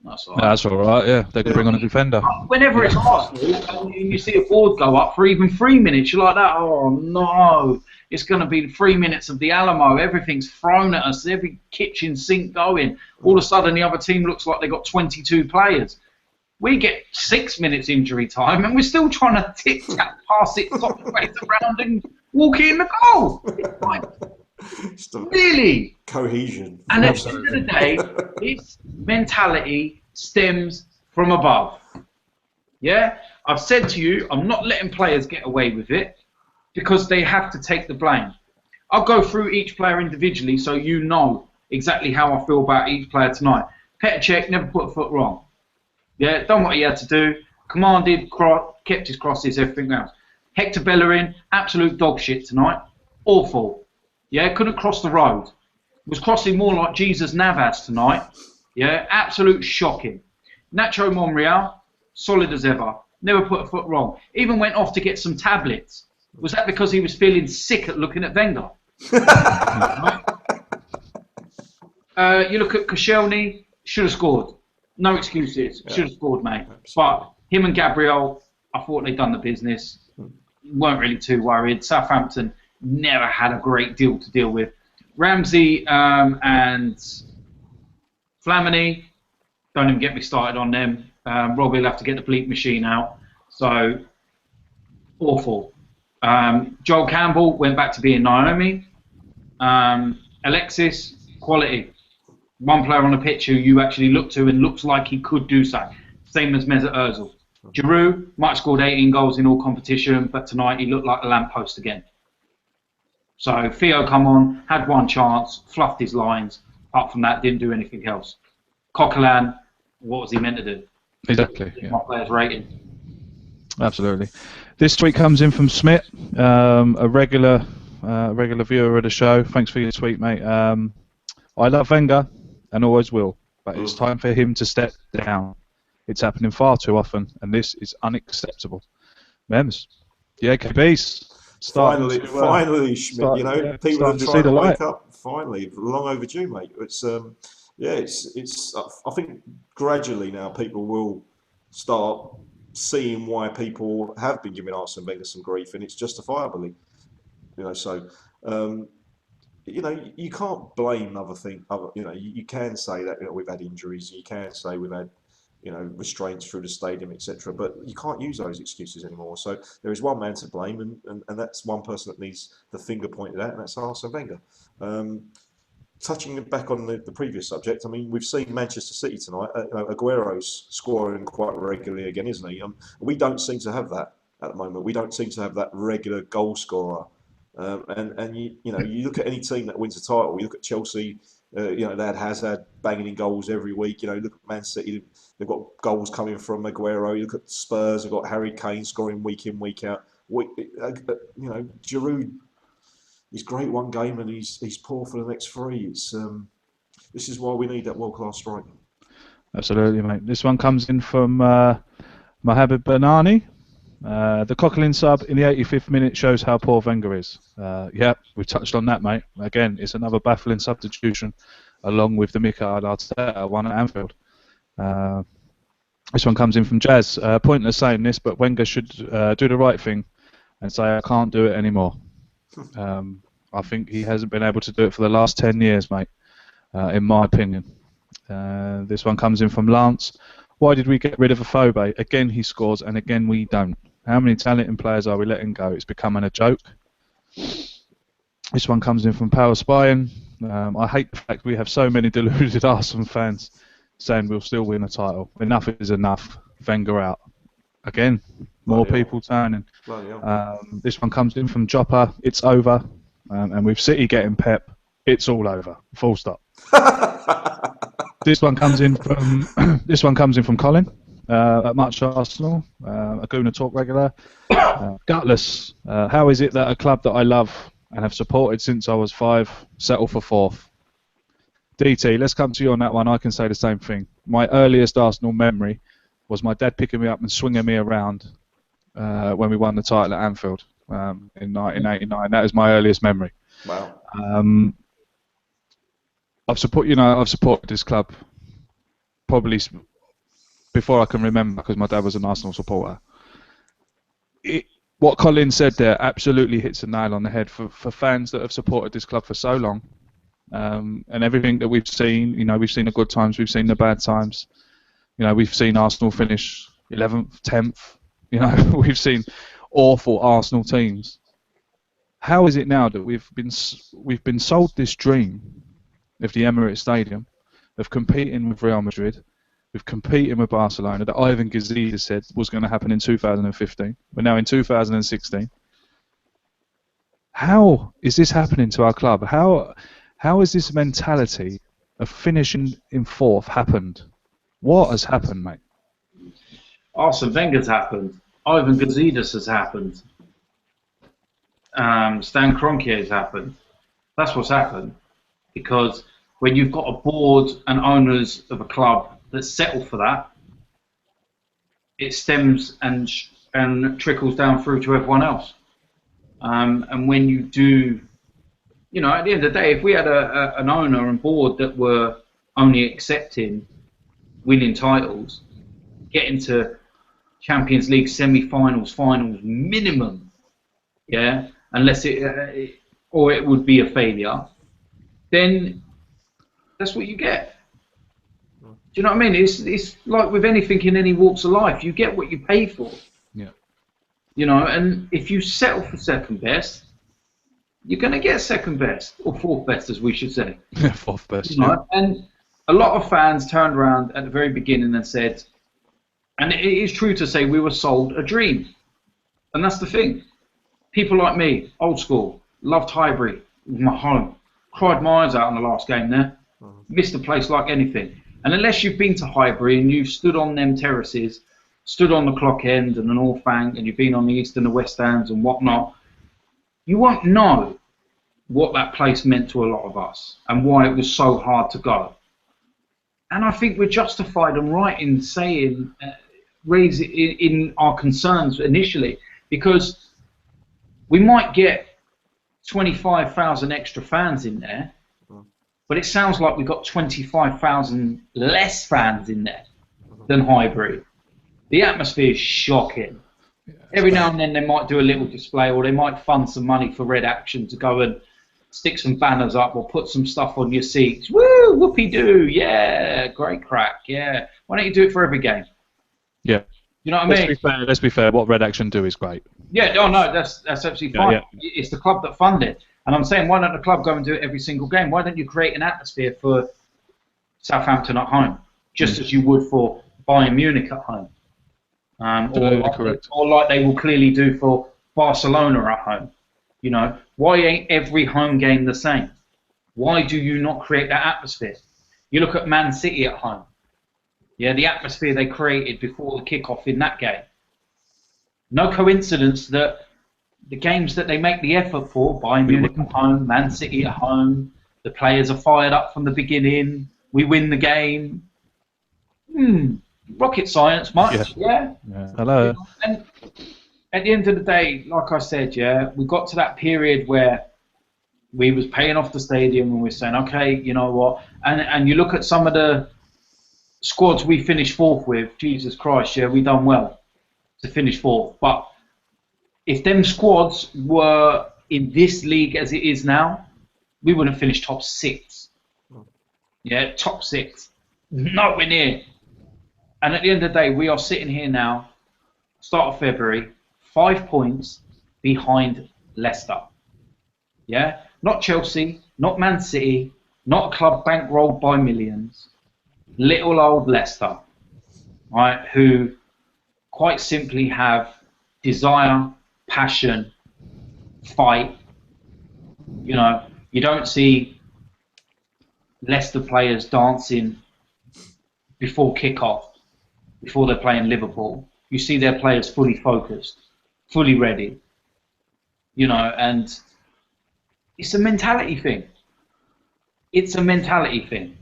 Speaker 3: that's all right.
Speaker 1: That's all right. Yeah, they can bring on a defender.
Speaker 3: Whenever it's Arsenal and you see a board go up for even 3 minutes, you're like that. Oh no, it's going to be the 3 minutes of the Alamo. Everything's thrown at us. Every kitchen sink going. All of a sudden, the other team looks like they've got 22 players. We get 6 minutes injury time, and we're still trying to tic-tac, pass it sideways around and walk in the goal. It's like, really?
Speaker 2: Cohesion.
Speaker 3: And at the end of the day, this mentality stems from above. Yeah? I've said to you, I'm not letting players get away with it because they have to take the blame. I'll go through each player individually so you know exactly how I feel about each player tonight. Petr Cech never put a foot wrong. Yeah, done what he had to do, commanded, kept his crosses, everything else. Hector Bellerin, absolute dog shit tonight. Awful. Yeah, couldn't cross the road. Was crossing more like Jesus Navas tonight. Yeah, absolute shocking. Nacho Monreal, solid as ever. Never put a foot wrong. Even went off to get some tablets. Was that because he was feeling sick at looking at Wenger? You look at Koscielny, should have scored. No excuses. Should have scored, mate. Absolutely. But him and Gabriel, I thought they'd done the business. Weren't really too worried. Southampton never had a great deal to deal with. Ramsey and Flamini, don't even get me started on them. Robbie will have to get the bleep machine out. So, awful. Joel Campbell went back to being Naomi. Alexis, quality. One player on the pitch who you actually look to and looks like he could do so. Same as Mesut Ozil. Giroud might have scored 18 goals in all competition, but tonight he looked like a lamppost again. So Theo come on, had one chance, fluffed his lines. Apart from that, didn't do anything else. Coquelin, what was he meant to do?
Speaker 1: Exactly. Yeah.
Speaker 3: My player's rating.
Speaker 1: Absolutely. This tweet comes in from Smith, a regular viewer of the show. Thanks for your tweet, mate. I love Wenger and always will, but it's time for him to step down. It's happening far too often, and this is unacceptable. Mems, the AKBs.
Speaker 2: Finally, Schmidt. You know, people are trying to wake up. Finally, long overdue, mate. It's it's. I think gradually now people will start seeing why people have been giving Arsene Wenger some grief, and it's justifiably. You know, so. You know, you can't blame other things. You know, you can say that we've had injuries. You can say we've had, restraints through the stadium, etc. But you can't use those excuses anymore. So there is one man to blame, and that's one person that needs the finger pointed at, and that's Arsene Wenger. Touching back on the previous subject, I mean, we've seen Manchester City tonight. Aguero's scoring quite regularly again, isn't he? We don't seem to have that at the moment. We don't seem to have that regular goal scorer. And you look at any team that wins a title. You look at Chelsea. They had Hazard banging in goals every week. Look at Man City. They've got goals coming from Aguero. You look at Spurs. They've got Harry Kane scoring week in, week out. Giroud. He's great one game and he's poor for the next three. This is why we need that world-class striker.
Speaker 1: Absolutely, mate. This one comes in from Mohamed Banani. The Coquelin sub in the 85th minute shows how poor Wenger is. Yeah, we've touched on that, mate. Again, it's another baffling substitution, along with the Mikel Arteta one at Anfield. This one comes in from Jazz. Pointless saying this, but Wenger should do the right thing and say, I can't do it anymore. I think he hasn't been able to do it for the last 10 years, mate, in my opinion. This one comes in from Lance. Why did we get rid of Afobe? Again, he scores, and again, we don't. How many talented players are we letting go? It's becoming a joke. This one comes in from Power Spying. I hate the fact we have so many deluded Arsenal fans saying we'll still win a title. Enough is enough. Wenger out. Again, more people turning. This one comes in from Jopper. It's over. And with City getting Pep, it's all over. Full stop. This one comes in from Colin at Much Arsenal, a Gooner Talk regular. Gutless. How is it that a club that I love and have supported since I was 5 settle for 4th? DT, let's come to you on that one. I can say the same thing. My earliest Arsenal memory was my dad picking me up and swinging me around when we won the title at Anfield in 1989. That is my earliest memory.
Speaker 2: Wow.
Speaker 1: I've supported this club probably before I can remember, because my dad was an Arsenal supporter. What Colin said there absolutely hits the nail on the head for fans that have supported this club for so long. And everything that we've seen, we've seen the good times, we've seen the bad times. We've seen Arsenal finish 11th, 10th. We've seen awful Arsenal teams. How is it now that we've been sold this dream of the Emirates Stadium, of competing with Real Madrid, of competing with Barcelona, that Ivan Gazidis said was going to happen in 2015. We're now in 2016. How is this happening to our club? How has this mentality of finishing in fourth happened? What has happened, mate?
Speaker 3: Arsene Wenger's happened. Ivan Gazidis has happened. Stan Kroenke has happened. That's what's happened. Because when you've got a board and owners of a club that settle for that, it stems and trickles down through to everyone else. And when you do, at the end of the day, if we had an owner and board that were only accepting winning titles, getting to Champions League semi-finals, finals minimum, unless it would be a failure, then that's what you get. Do you know what I mean? It's like with anything in any walks of life, you get what you pay for.
Speaker 1: Yeah.
Speaker 3: And if you settle for second best, you're going to get second best, or fourth best, as we should say.
Speaker 1: Fourth best,
Speaker 3: And a lot of fans turned around at the very beginning and said, and it is true to say, we were sold a dream. And that's the thing. People like me, old school, loved Highbury, it was my home. Cried my eyes out on the last game there. Missed the place like anything. And unless you've been to Highbury and you've stood on them terraces, stood on the Clock End and the North Bank, and you've been on the East and the West Stands and whatnot, you won't know what that place meant to a lot of us and why it was so hard to go. And I think we're justified and right in saying, raise it in our concerns initially, because we might get 25,000 extra fans in there, but it sounds like we've got 25,000 less fans in there than Highbury. The atmosphere is shocking. Every now and then they might do a little display, or they might fund some money for Red Action to go and stick some banners up or put some stuff on your seats. Woo, whoopee-doo, yeah, great crack, yeah. Why don't you do it for every game?
Speaker 1: Yeah.
Speaker 3: You know what I mean?
Speaker 1: Let's be fair. What Red Action do is great.
Speaker 3: Yeah, no, that's absolutely fine. Yeah. It's the club that fund it. And I'm saying, why don't the club go and do it every single game? Why don't you create an atmosphere for Southampton at home, just as you would for Bayern Munich at home? Or like they will clearly do for Barcelona at home. Why ain't every home game the same? Why do you not create that atmosphere? You look at Man City at home. Yeah, the atmosphere they created before the kickoff in that game. No coincidence that the games that they make the effort for, Bayern Munich at home, Man City at home, the players are fired up from the beginning, we win the game. Rocket science much, yeah?
Speaker 1: Hello.
Speaker 3: And at the end of the day, like I said, we got to that period where we was paying off the stadium and we were saying, okay, you know what? And you look at some of the squads we finished fourth with, Jesus Christ, we done well to finish fourth. But if them squads were in this league as it is now, we wouldn't finish top 6. Yeah, top 6. Nowhere near. And at the end of the day, we are sitting here now, start of February, 5 points behind Leicester. Yeah? Not Chelsea, not Man City, not a club bankrolled by millions. Little old Leicester, right, who quite simply have desire, passion, fight. You don't see Leicester players dancing before kickoff, before they're playing Liverpool. You see their players fully focused, fully ready. And it's a mentality thing. it's a mentality thing.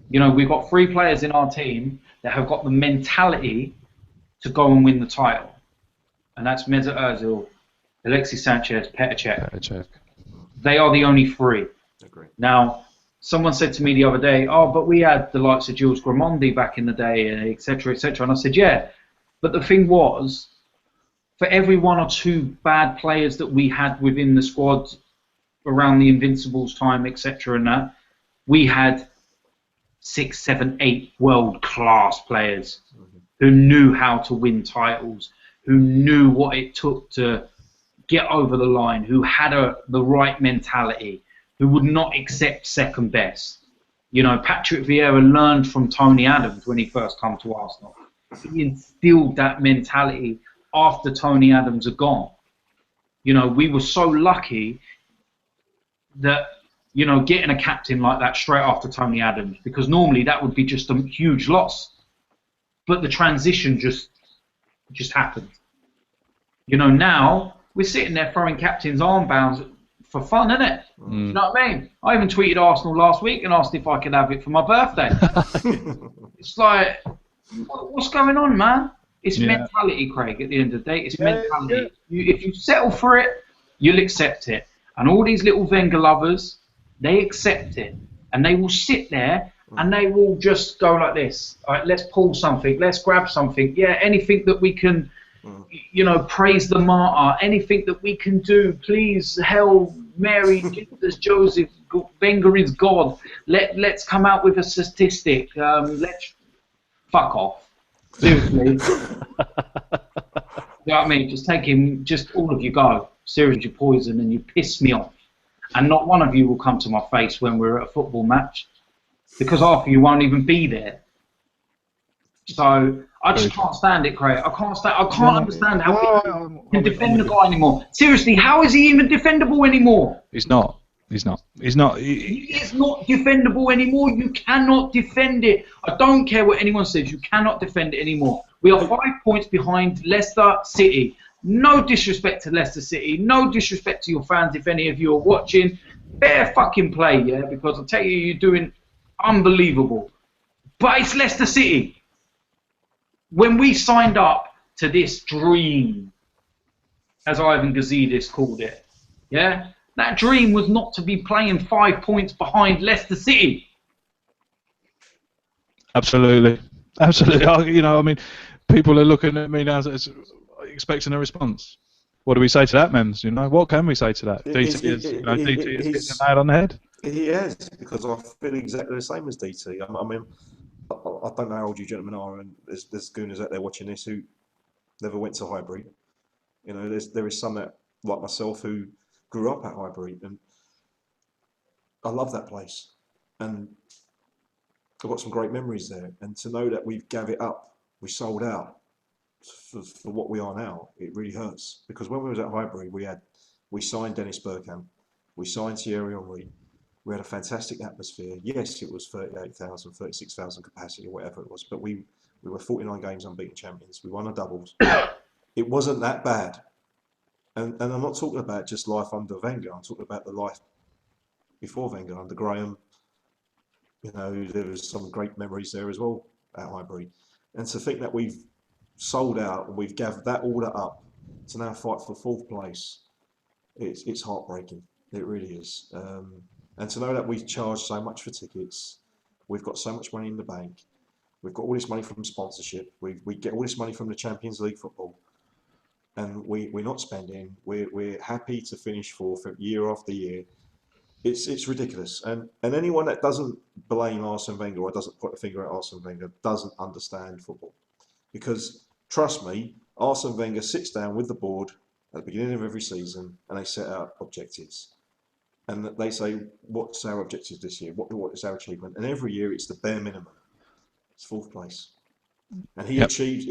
Speaker 3: You know, we've got 3 players in our team that have got the mentality to go and win the title. And that's Mesut Ozil, Alexis Sanchez, Petr Cech. They are the only 3.
Speaker 2: Agree.
Speaker 3: Now, someone said to me the other day, oh, but we had the likes of Jules Gramondi back in the day, etc., etc. And I said, yeah. But the thing was, for every 1 or 2 bad players that we had within the squad around the Invincibles time, etc., and that, we had 6, 7, 8 world-class players who knew how to win titles, who knew what it took to get over the line, who had the right mentality, who would not accept second best. You know, Patrick Vieira learned from Tony Adams when he first came to Arsenal. He instilled that mentality after Tony Adams had gone. You know, we were so lucky that, you know, getting a captain like that straight after Tony Adams, because normally that would be just a huge loss. But the transition just happened. You know, now we're sitting there throwing captains' armbands for fun, innit?
Speaker 1: Mm.
Speaker 3: You know what I mean? I even tweeted Arsenal last week and asked if I could have it for my birthday. It's like, what's going on, man? It's mentality, Craig, at the end of the day. It's mentality. If you settle for it, you'll accept it. And all these little Wenger lovers, they accept it. And they will sit there and they will just go like this. All right, let's pull something. Let's grab something. Yeah, anything that we can, you know, praise the martyr. Anything that we can do. Please, Hail Mary, Jesus, Joseph, Wenger is God. Let's come out with a statistic. Let's fuck off. Seriously. You know what I mean? Just take him, just all of you go. Seriously, you're poison and you piss me off. And not one of you will come to my face when we're at a football match, because half of you won't even be there. So I just can't stand it, Craig. I can't understand how people can defend the guy anymore. Seriously, how is he even defendable anymore?
Speaker 1: He's not. He
Speaker 3: is not defendable anymore. You cannot defend it. I don't care what anyone says. You cannot defend it anymore. We are 5 points behind Leicester City. No disrespect to Leicester City. No disrespect to your fans if any of you are watching. Fair fucking play, yeah? Because I tell you, you're doing unbelievable. But it's Leicester City. When we signed up to this dream, as Ivan Gazidis called it, yeah? That dream was not to be playing 5 points behind Leicester City.
Speaker 1: Absolutely. You know, I mean, people are looking at me now as expecting a response. What do we say to that, Menz? You know, what can we say to that? DT is hitting the nail on the head.
Speaker 2: He has, because I feel exactly the same as DT. I mean, I don't know how old you gentlemen are, and there's gooners out there watching this who never went to Highbury. You know, there is some that, like myself, who grew up at Highbury, and I love that place, and I've got some great memories there. And to know that we've gave it up, we sold out for what we are now, it really hurts. Because when we was at Highbury, we signed Dennis Bergkamp, we signed Thierry Henry, we had a fantastic atmosphere. Yes, it was 38,000, 36,000 capacity, or whatever it was, but we were 49 games unbeaten champions. We won a doubles. It wasn't that bad. And I'm not talking about just life under Wenger. I'm talking about the life before Wenger, under Graham. You know, there was some great memories there as well at Highbury. And to think that we've sold out and we've gathered that order up to now fight for 4th place, it's heartbreaking. It really is. And to know that we charge so much for tickets, we've got so much money in the bank, we've got all this money from sponsorship, we get all this money from the Champions League football, and we're not spending. We're happy to finish 4th year after year. It's ridiculous. And anyone that doesn't blame Arsene Wenger or doesn't put a finger at Arsene Wenger doesn't understand football. Because trust me, Arsene Wenger sits down with the board at the beginning of every season and they set out objectives. And they say, what's our objectives this year? What is our achievement? And every year it's the bare minimum. It's 4th place. And he achieves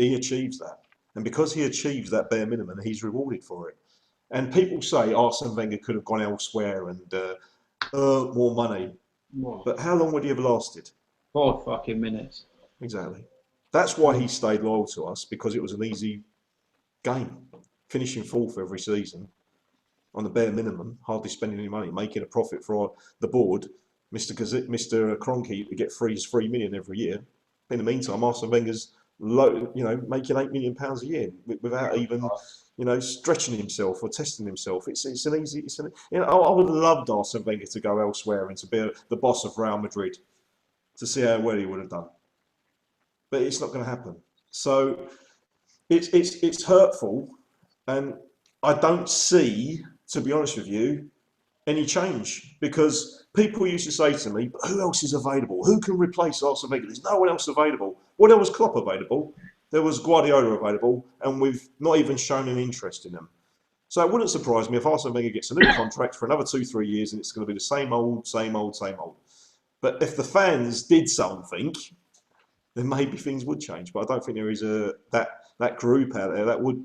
Speaker 2: that. And because he achieves that bare minimum, he's rewarded for it. And people say Arsene Wenger could have gone elsewhere and earned more money.
Speaker 3: What?
Speaker 2: But how long would he have lasted?
Speaker 3: 4 fucking minutes.
Speaker 2: Exactly. That's why he stayed loyal to us, because it was an easy game. Finishing 4th every season on the bare minimum, hardly spending any money, making a profit for the board, Mr. Kroenke to get $3 million every year. In the meantime, Arsene Wenger's making £8 million a year without even stretching himself or testing himself. I would have loved Arsene Wenger to go elsewhere and to be the boss of Real Madrid, to see how well he would have done. But it's not going to happen. So it's hurtful, and I don't see, to be honest with you, any change, because people used to say to me, but who else is available? Who can replace Arsene Wenger? There's no one else available. Well, there was Klopp available, there was Guardiola available, and we've not even shown an interest in them. So it wouldn't surprise me if Arsene Wenger gets a new contract for another 2-3 years and it's going to be the same old. But if the fans did something, then maybe things would change. But I don't think there is that group out there that would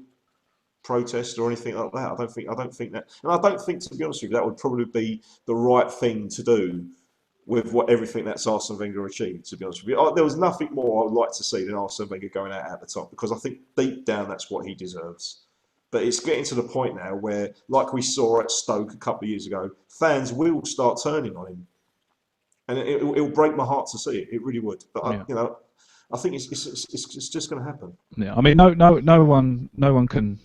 Speaker 2: protest or anything like that. I don't think that, and I don't think, to be honest with you, that would probably be the right thing to do with everything that's Arsene Wenger achieved, to be honest with you. There was nothing more I would like to see than Arsene Wenger going out at the top, because I think deep down that's what he deserves. But it's getting to the point now where, like we saw at Stoke a couple of years ago, fans will start turning on him, and it'll break my heart to see it. It really would. But
Speaker 1: Yeah.
Speaker 2: I think it's just going to happen.
Speaker 1: Yeah, I mean, no one can.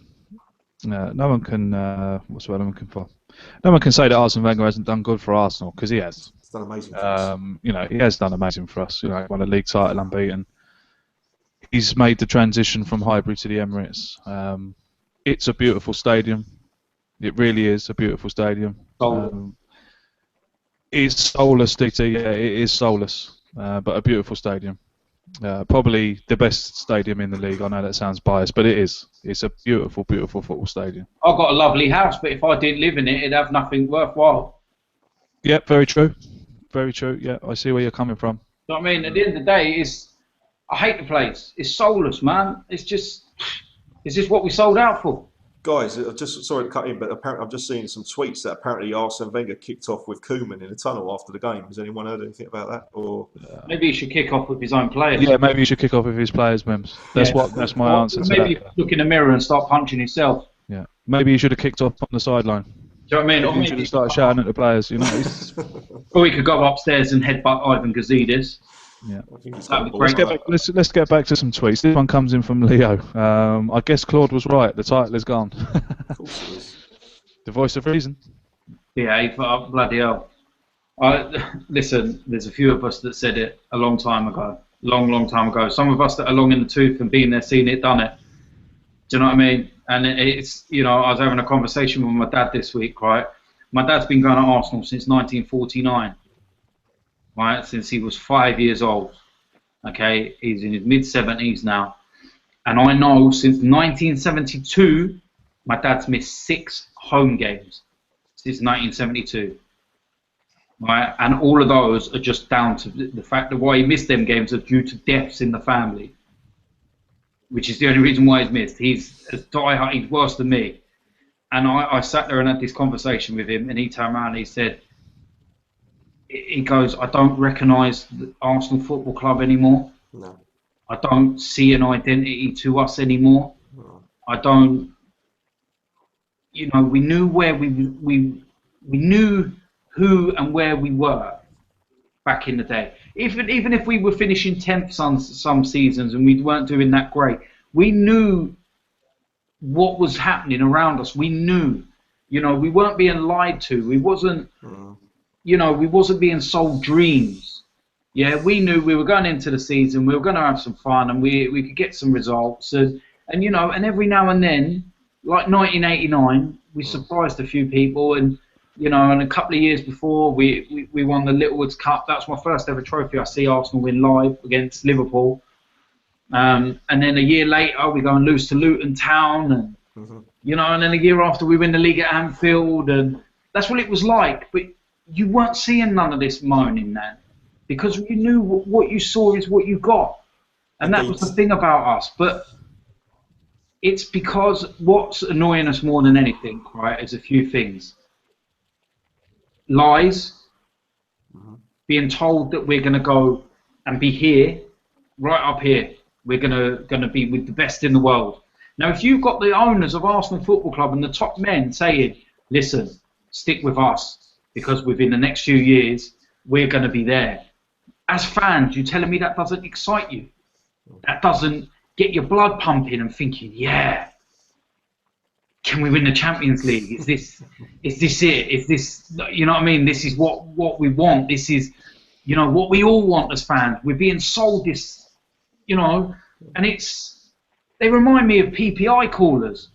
Speaker 1: What's the word I'm looking for? No one can say that Arsene Wenger hasn't done good for Arsenal, because he has.
Speaker 2: He's done amazing for us.
Speaker 1: He has done amazing for us. Won a league title unbeaten. He's made the transition from Highbury to the Emirates. It's a beautiful stadium. It really is a beautiful stadium. It's soulless, DT. Yeah, it is soulless, but a beautiful stadium. Probably the best stadium in the league. I know that sounds biased, but it is. It's a beautiful, beautiful football stadium.
Speaker 3: I've got a lovely house, but if I didn't live in it, it'd have nothing worthwhile.
Speaker 1: Yeah, very true. Very true. Yeah, I see where you're coming from.
Speaker 3: You know what I mean? At the end of the day, I hate the place. It's soulless, man. Is this what we sold out for?
Speaker 2: Guys, sorry to cut in, but apparently I've just seen some tweets that apparently Arsene Wenger kicked off with Koeman in the tunnel after the game. Has anyone heard anything about that? Or
Speaker 3: maybe he should kick off with his own players.
Speaker 1: Yeah, maybe he should kick off with his players, Mims. That's my answer to that.
Speaker 3: Maybe look in the mirror and start punching himself.
Speaker 1: Yeah, maybe he should have kicked off on the sideline.
Speaker 3: Do you know what I mean?
Speaker 1: Maybe he should have started shouting at the players.
Speaker 3: Or he could go upstairs and headbutt Ivan Gazidis.
Speaker 1: Yeah.
Speaker 2: Let's
Speaker 1: get back to some tweets. This one comes in from Leo. I guess Claude was right. The title is gone.
Speaker 2: Of course it is.
Speaker 1: The voice of reason.
Speaker 3: Yeah, bloody hell. Listen, there's a few of us that said it a long time ago. Long time ago. Some of us that are long in the tooth and been there, seen it, done it. Do you know what I mean? And it's, I was having a conversation with my dad this week, right? My dad's been going to Arsenal since 1949. Right, since he was 5 years old. Okay, he's in his mid-70s now, and I know since 1972, my dad's missed 6 home games since 1972. Right, and all of those are just down to the fact that why he missed them games are due to deaths in the family, which is the only reason why he's missed. He's as diehard, he's worse than me, and I sat there and had this conversation with him, and he turned around and he said. He goes, I don't recognise the Arsenal Football Club anymore.
Speaker 2: No.
Speaker 3: I don't see an identity to us anymore.
Speaker 2: No.
Speaker 3: I don't. We knew where we knew who and where we were back in the day. Even if we were finishing 10th some seasons and we weren't doing that great, we knew what was happening around us. We knew. We weren't being lied to. We wasn't. We wasn't being sold dreams. Yeah, we knew we were going into the season, we were going to have some fun, and we could get some results. And every now and then, like 1989, we surprised a few people, and and a couple of years before, we won the Littlewoods Cup. That's my first ever trophy I see Arsenal win live against Liverpool. And then a year later, we go and lose to Luton Town, and and then a year after, we win the league at Anfield, and that's what it was like. But you weren't seeing none of this moaning then, because you knew what you saw is what you got, and that was the thing about us. But it's because what's annoying us more than anything, right, is a few things. Lies, being told that we're going to go and be here, right up here. We're going to be with the best in the world. Now, if you've got the owners of Arsenal Football Club and the top men saying, listen, stick with us, because within the next few years, we're going to be there. As fans, you're telling me that doesn't excite you? That doesn't get your blood pumping and thinking, yeah, can we win the Champions League? Is this it? Is this, you know what I mean? This is what we want. This is, you know, what we all want as fans. We're being sold this, you know, and they remind me of PPI callers.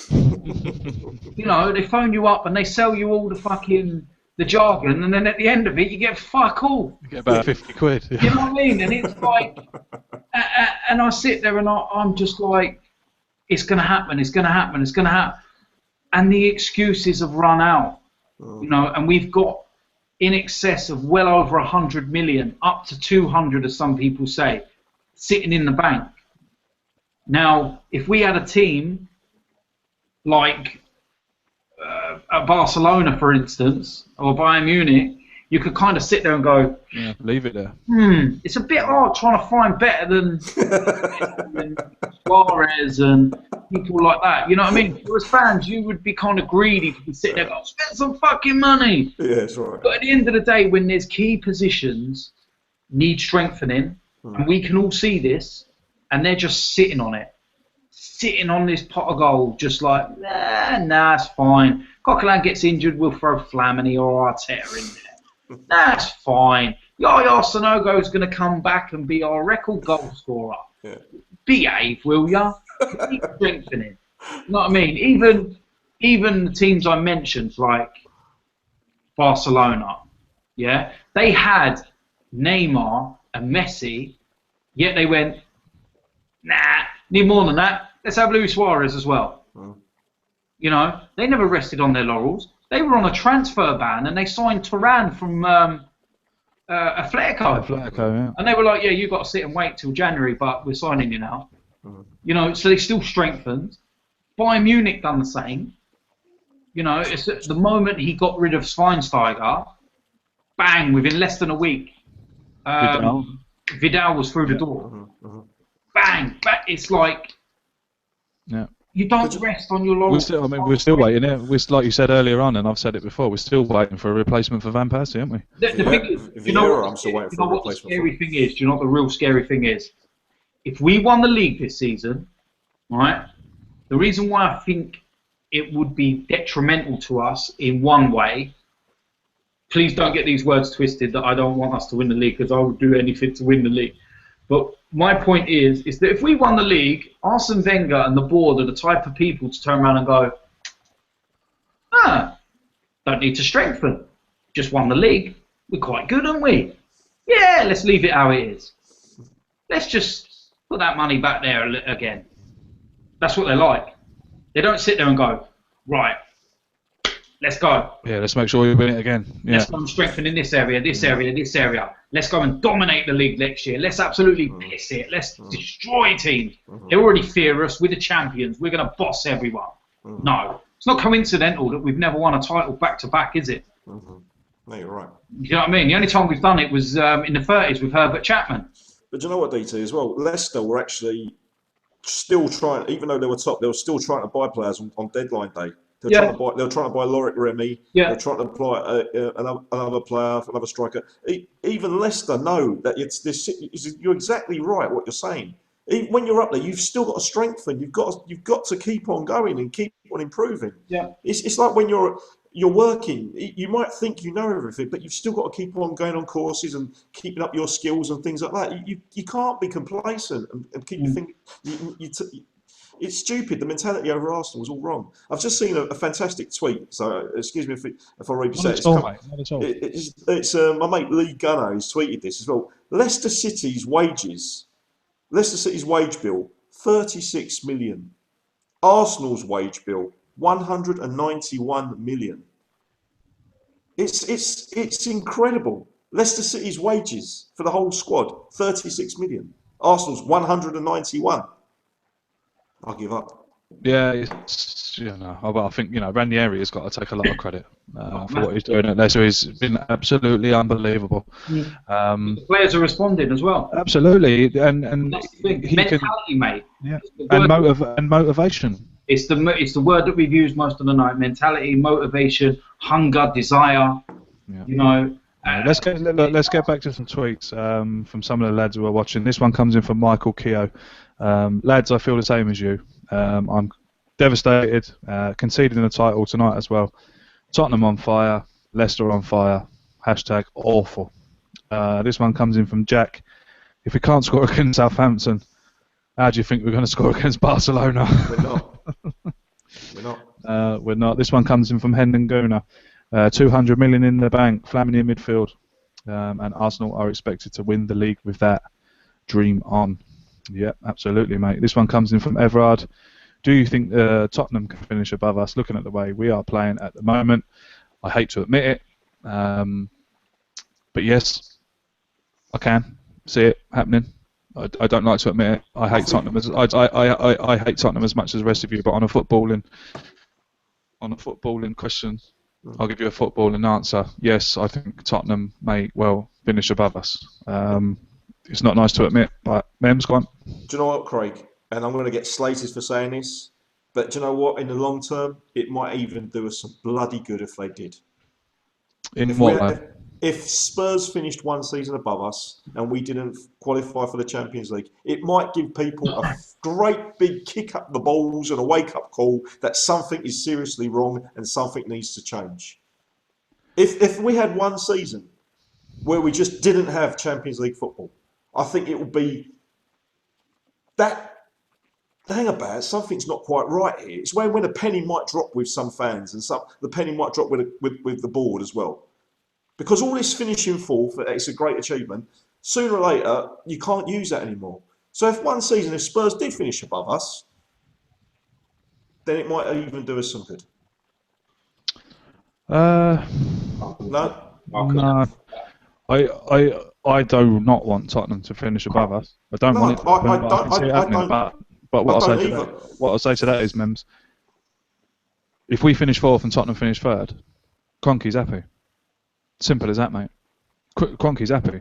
Speaker 3: You know, they phone you up and they sell you all the jargon, and then at the end of it, you get fuck all.
Speaker 1: You get about 50 quid. Yeah.
Speaker 3: You know what I mean? And it's like, and I sit there and I'm just like, it's going to happen, it's going to happen, it's going to happen. And the excuses have run out, you know, and we've got in excess of well over 100 million, up to 200, as some people say, sitting in the bank. Now, if we had a team like at Barcelona, for instance, or Bayern Munich, you could kind of sit there and go,
Speaker 1: yeah, leave it there.
Speaker 3: It's a bit hard trying to find better than Suarez and people like that. You know what I mean? As fans, you would be kind of greedy to be sitting there and go, spend some fucking money.
Speaker 2: Yeah, that's right.
Speaker 3: But at the end of the day, when there's key positions need strengthening, and we can all see this, and they're just sitting on it, sitting on this pot of gold, just like, nah, it's fine. Coquelin gets injured, we'll throw Flamini or Arteta in there. That's fine. Yaya Sanogo's going to come back and be our record goal scorer. Yeah. Behave, will ya? Keep strengthening. You know what I mean? Even the teams I mentioned, like Barcelona, yeah, they had Neymar and Messi, yet they went, nah, need more than that. Let's have Luis Suarez as well. You know, they never rested on their laurels. They were on a transfer ban and they signed Turan from Atletico.
Speaker 1: Yeah.
Speaker 3: And they were like, yeah, you've got to sit and wait till January, but we're signing you now. You know, so they still strengthened. Bayern Munich done the same. You know, it's at the moment he got rid of Schweinsteiger, bang, within less than a week, Vidal was through the door. Bang, bang. It's like, you don't rest on your laurels.
Speaker 1: We're still waiting. Like you said earlier on, and I've said it before, we're still waiting for a replacement for Van Persie, aren't we?
Speaker 3: The thing is, you know what the scary thing is? Do you know what the real scary thing is? If we won the league this season, right, the reason why I think it would be detrimental to us in one way, please don't get these words twisted that I don't want us to win the league, because I would do anything to win the league. But my point is that if we won the league, Arsene Wenger and the board are the type of people to turn around and go, don't need to strengthen. Just won the league. We're quite good, aren't we? Yeah, let's leave it how it is. Let's just put that money back there again. That's what they're like. They don't sit there and go, right, let's go.
Speaker 1: Yeah, let's make sure we win it again. Yeah.
Speaker 3: Let's go and strengthen in this area, this area, this area. Let's go and dominate the league next year. Let's absolutely piss it. Let's destroy teams. They already fear us. We're the champions. We're going to boss everyone. No. It's not coincidental that we've never won a title back-to-back, is it?
Speaker 2: No, you're right.
Speaker 3: You know what I mean? The only time we've done it was in the 30s with Herbert Chapman.
Speaker 2: But you know what, DT, as well? Leicester were actually still trying, even though they were top, they were still trying to buy players on deadline day. They were trying to buy Loic Remy. Yeah. They were trying to buy another player, another striker. Even Leicester know that you're exactly right what you're saying. When you're up there, you've still got to strengthen. You've got to keep on going and keep on improving. Yeah. It's like when you're working. You might think you know everything, but you've still got to keep on going on courses and keeping up your skills and things like that. You can't be complacent and keep your thing. It's stupid. The mentality over Arsenal was all wrong. I've just seen a fantastic tweet. So excuse me if I read this. It's my mate Lee Gunner who's tweeted this as well. Leicester City's wage bill, 36 million. Arsenal's wage bill, 191 million. It's incredible. Leicester City's wages for the whole squad, 36 million. Arsenal's 191. I'll give up.
Speaker 1: Yeah, I think Ranieri has got to take a lot of credit for what he's doing at Leicester. He's been absolutely unbelievable.
Speaker 3: The players are responding as well.
Speaker 1: Absolutely, and
Speaker 3: that's the thing. Mentality, mate.
Speaker 1: Yeah, and motivation.
Speaker 3: It's the word that we've used most of the night. Mentality, motivation, hunger, desire. Yeah.
Speaker 1: Let's get back to some tweets from some of the lads who are watching. This one comes in from Michael Keogh. Lads, I feel the same as you. I'm devastated, conceding the title tonight as well. Tottenham on fire, Leicester on fire. Hashtag awful. This one comes in from Jack. If we can't score against Southampton, how do you think we're going to score against Barcelona?
Speaker 2: We're not.
Speaker 1: We're not. This one comes in from Hendon Gooner. 200 million in the bank, Flamini in midfield, and Arsenal are expected to win the league with that. Dream on. Yeah, absolutely, mate. This one comes in from Everard. Do you think Tottenham can finish above us, looking at the way we are playing at the moment? I hate to admit it, but yes, I can see it happening. I don't like to admit it. I hate Tottenham I hate Tottenham as much as the rest of you, but on a footballing question, I'll give you a footballing answer. Yes, I think Tottenham may well finish above us. It's not nice to admit, but Mems, go on.
Speaker 2: Do you know what, Craig? And I'm going to get slated for saying this, but do you know what? In the long term, it might even do us some bloody good if they did. If Spurs finished one season above us and we didn't qualify for the Champions League, it might give people a great big kick up the balls and a wake-up call that something is seriously wrong and something needs to change. If we had one season where we just didn't have Champions League football, I think it would be that. Hang about, something's not quite right here. It's when a penny might drop with some fans and the penny might drop with the board as well. Because all this finishing fourth, it's a great achievement. Sooner or later, you can't use that anymore. So if one season, if Spurs did finish above us, then it might even do us some good. No?
Speaker 1: No. I do not want Tottenham to finish above us. I don't want it to happen, but I can see it happening. But what I'll say to that is, Mems, if we finish fourth and Tottenham finish third, Kroenke's happy. Simple as that, mate. Kroenke's happy.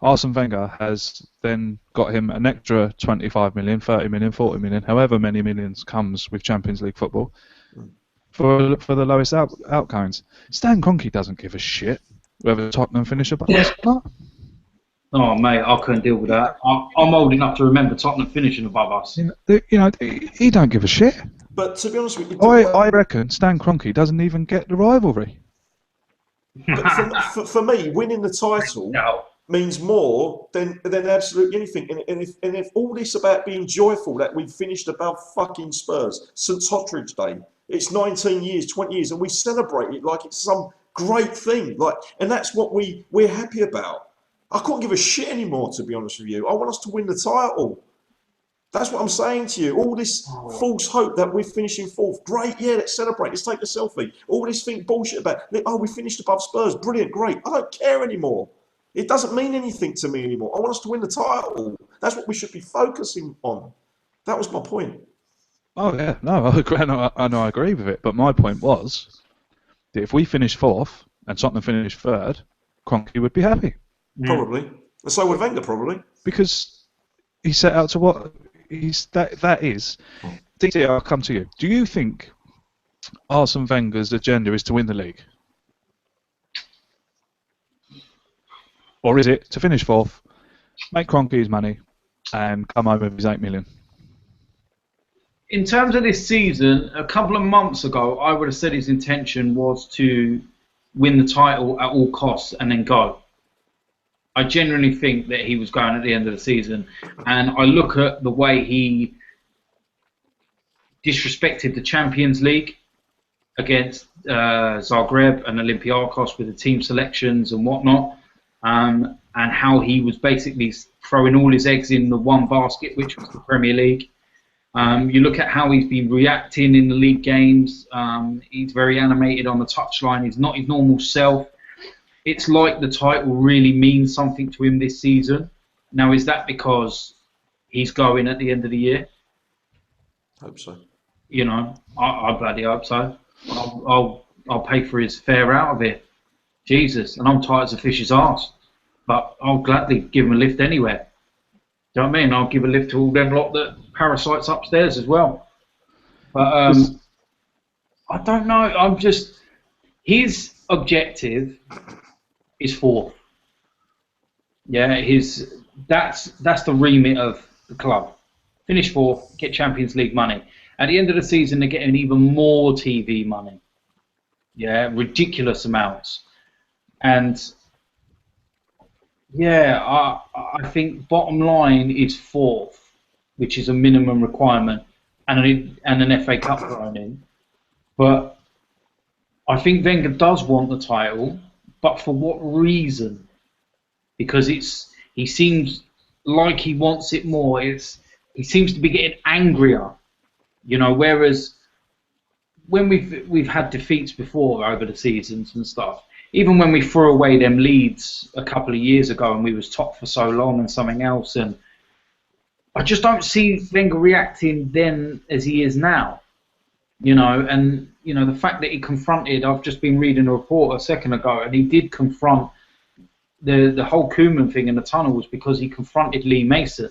Speaker 1: Arsene Wenger has then got him an extra 25 million, 30 million, 40 million, however many millions comes with Champions League football for the lowest outgoings. Stan Kroenke doesn't give a shit whether Tottenham finish above us or not.
Speaker 3: Oh, mate, I couldn't deal with that. I'm old enough to remember Tottenham finishing above us.
Speaker 1: He don't give a shit.
Speaker 2: But to be honest with you,
Speaker 1: I reckon Stan Kroenke doesn't even get the rivalry.
Speaker 2: But for me, winning the title means more than absolutely anything. And if all this about being joyful that we finished above fucking Spurs, St Hottridge Day, it's 19 years, 20 years, and we celebrate it like it's some great thing. And that's what we're happy about. I can't give a shit anymore, to be honest with you. I want us to win the title. That's what I'm saying to you. All this false hope that we're finishing fourth. Great, yeah, let's celebrate. Let's take a selfie. All this bullshit about, we finished above Spurs. Brilliant, great. I don't care anymore. It doesn't mean anything to me anymore. I want us to win the title. That's what we should be focusing on. That was my point.
Speaker 1: Oh, yeah. No, I agree with it. But my point was that if we finish fourth and Tottenham finish third, Kroenke would be happy.
Speaker 2: Probably. And so would Wenger, probably.
Speaker 1: Because he set out to what... That is. DT, I'll come to you. Do you think Arsene Wenger's agenda is to win the league? Or is it to finish fourth, make Kroenke his money, and come home with his 8 million?
Speaker 3: In terms of this season, a couple of months ago, I would have said his intention was to win the title at all costs and then go. I genuinely think that he was going at the end of the season, and I look at the way he disrespected the Champions League against Zagreb and Olympiacos with the team selections and whatnot, and how he was basically throwing all his eggs in the one basket, which was the Premier League. You look at how he's been reacting in the league games. He's very animated on the touchline. He's not his normal self. It's like the title really means something to him this season. Now, is that because he's going at the end of the year?
Speaker 2: Hope so.
Speaker 3: You know, I bloody hope so. I'll pay for his fare out of it. Jesus, and I'm tight as a fish's arse. But I'll gladly give him a lift anywhere. Do you know what I mean? I'll give a lift to all them lot that parasites upstairs as well. But I don't know. I'm just... His objective is fourth. Yeah, that's the remit of the club. Finish fourth, get Champions League money. At the end of the season, they're getting even more TV money. Yeah, ridiculous amounts. And yeah, I think bottom line is fourth, which is a minimum requirement, and an FA Cup thrown in. But I think Wenger does want the title, but for what reason? Because he seems like he wants it more. He seems to be getting angrier, you know. Whereas when we've had defeats before over the seasons and stuff, even when we threw away them leads a couple of years ago and we was top for so long and something else, and I just don't see Wenger reacting then as he is now, you know. And you know, the fact that he confronted, I've just been reading a report a second ago, and he did confront the whole Koeman thing in the tunnel was because he confronted Lee Mason,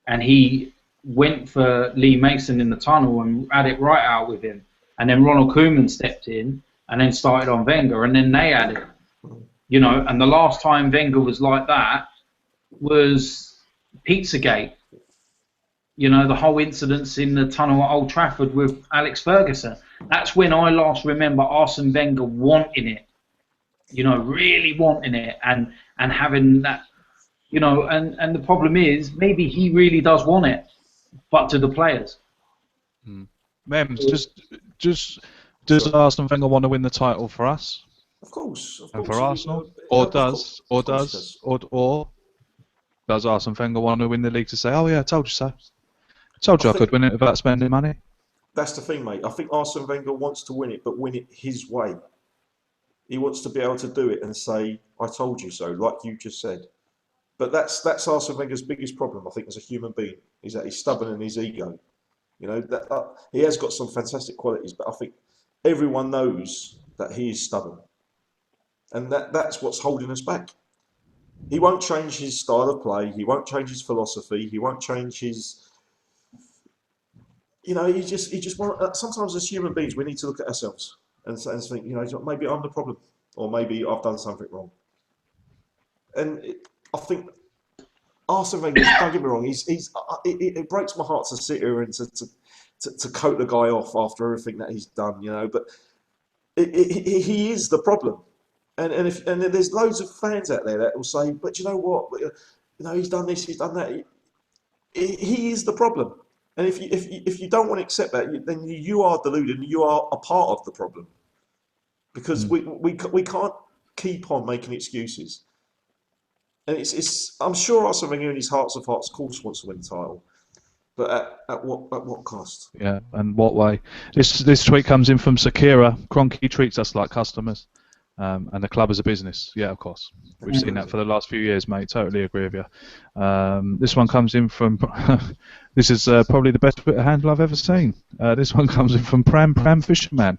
Speaker 3: and he went for Lee Mason in the tunnel and had it right out with him, and then Ronald Koeman stepped in and then started on Wenger, and then they had it, you know. And the last time Wenger was like that was Pizzagate, you know, the whole incidents in the tunnel at Old Trafford with Alex Ferguson. That's when I last remember Arsene Wenger wanting it, you know, really wanting it, and having that, you know. And the problem is, maybe he really does want it, but to the players.
Speaker 1: Mems, does Arsene Wenger want to win the title for us?
Speaker 2: Of course.
Speaker 1: And for Arsenal? Or does Arsene Wenger want to win the league to say, oh yeah, I told you so. I told you I could win it without spending money?
Speaker 2: That's the thing, mate. I think Arsene Wenger wants to win it, but win it his way. He wants to be able to do it and say, I told you so, like you just said. But that's Arsene Wenger's biggest problem, I think, as a human being, is that he's stubborn in his ego. You know, that he has got some fantastic qualities, but I think everyone knows that he is stubborn. And that's what's holding us back. He won't change his style of play. He won't change his philosophy. He won't change his... You know, he just want... Sometimes as human beings, we need to look at ourselves and think, you know, maybe I'm the problem, or maybe I've done something wrong. And I think Arsene Wenger, don't get me wrong, it breaks my heart to sit here and to coat the guy off after everything that he's done, you know. But he is the problem, and there's loads of fans out there that will say, but you know what, you know, he's done this, he's done that. He is the problem, and if you don't want to accept that, then you are deluded, and you are a part of the problem, because we can't keep on making excuses. And I'm sure Arsene Wenger in his hearts of hearts, of course, wants to win the title, but at what cost?
Speaker 1: Yeah, and what way? This tweet comes in from Sakira. Kroenke treats us like customers, and the club is a business. Yeah, of course. We've seen that for the last few years, mate. Totally agree with you. This one comes in from. This is probably the best Twitter handle I've ever seen. This one comes in from Pram Fisherman.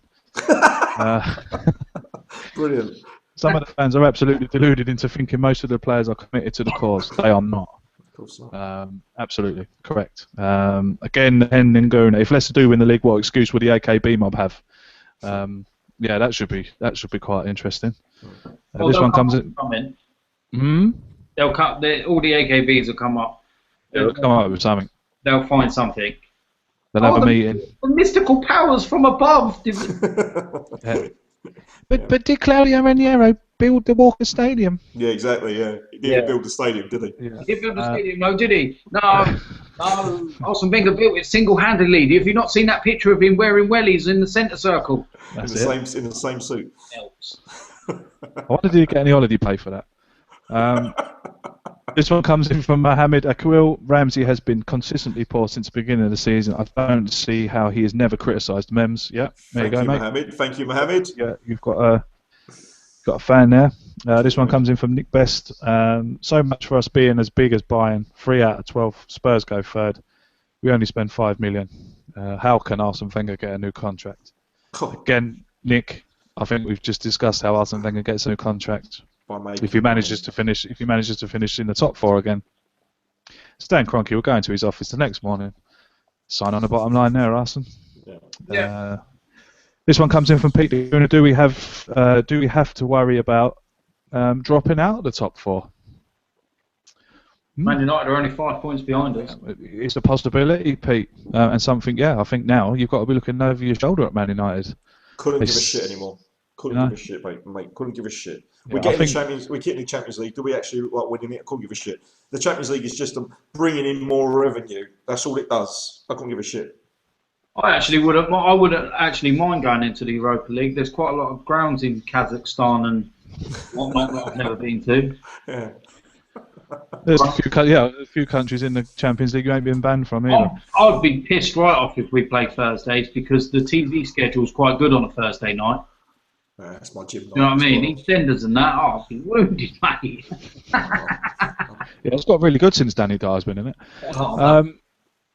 Speaker 2: Brilliant.
Speaker 1: Some of the fans are absolutely deluded into thinking most of the players are committed to the cause. They are not.
Speaker 2: Of course not.
Speaker 1: Absolutely correct. Again, and Gooner, if Leicester do win the league, what excuse will the AKB mob have? Yeah, that should be quite interesting. This one comes in.
Speaker 3: They'll cut. All the AKBs will come up.
Speaker 1: They'll come up with something.
Speaker 3: They'll find something.
Speaker 1: They'll have a meeting.
Speaker 3: The mystical powers from above.
Speaker 1: Yeah. But did Claudio Ranieri build the Walker Stadium?
Speaker 2: Yeah, exactly. Yeah, he didn't build the stadium, did he?
Speaker 3: Yeah. He didn't build the stadium, no, did he? No. Arsene Wenger built it single-handedly. Have you not seen that picture of him wearing wellies in the centre circle?
Speaker 2: In the same suit.
Speaker 1: I wonder, did he get any holiday pay for that? This one comes in from Mohamed Akwil. Ramsey has been consistently poor since the beginning of the season. I don't see how he has never criticised Mems. Yeah, there you go, mate.
Speaker 2: Mohamed. Thank you, Mohamed.
Speaker 1: Yeah, you've got a fan there. This one comes in from Nick Best. So much for us being as big as Bayern. 3 out of 12. Spurs go third. We only spend 5 million. How can Arsene Wenger get a new contract? Again, Nick, I think we've just discussed how Arsene Wenger gets a new contract. If he manages to finish in the top 4 again. Stan Kroenke will go into his office the next morning. Sign on the bottom line there, Arsene.
Speaker 3: Yeah.
Speaker 1: This one comes in from Pete. Do we have to worry about dropping out of the top 4.
Speaker 3: Man United are only 5 points behind us.
Speaker 1: It's a possibility, Pete, and something. Yeah, I think now you've got to be looking over your shoulder at Man United.
Speaker 2: Couldn't give a shit anymore. Couldn't give a shit, mate. Couldn't give a shit.
Speaker 1: Yeah,
Speaker 2: We're getting the Champions League. Do we actually like winning it? I couldn't give a shit. The Champions League is just bringing in more revenue. That's all it does. I couldn't give a shit.
Speaker 3: I wouldn't actually mind going into the Europa League. There's quite a lot of grounds in Kazakhstan and whatnot that I've never been to.
Speaker 2: Yeah.
Speaker 1: There's a few countries in the Champions League you ain't been banned from either.
Speaker 3: I'd be pissed right off if we played Thursdays because the TV schedule's quite good on a Thursday night.
Speaker 2: That's my gym night.
Speaker 3: You know what I mean? EastEnders and that, I'd be wounded, mate.
Speaker 1: Yeah, it's got really good since Danny Dyer's been in it.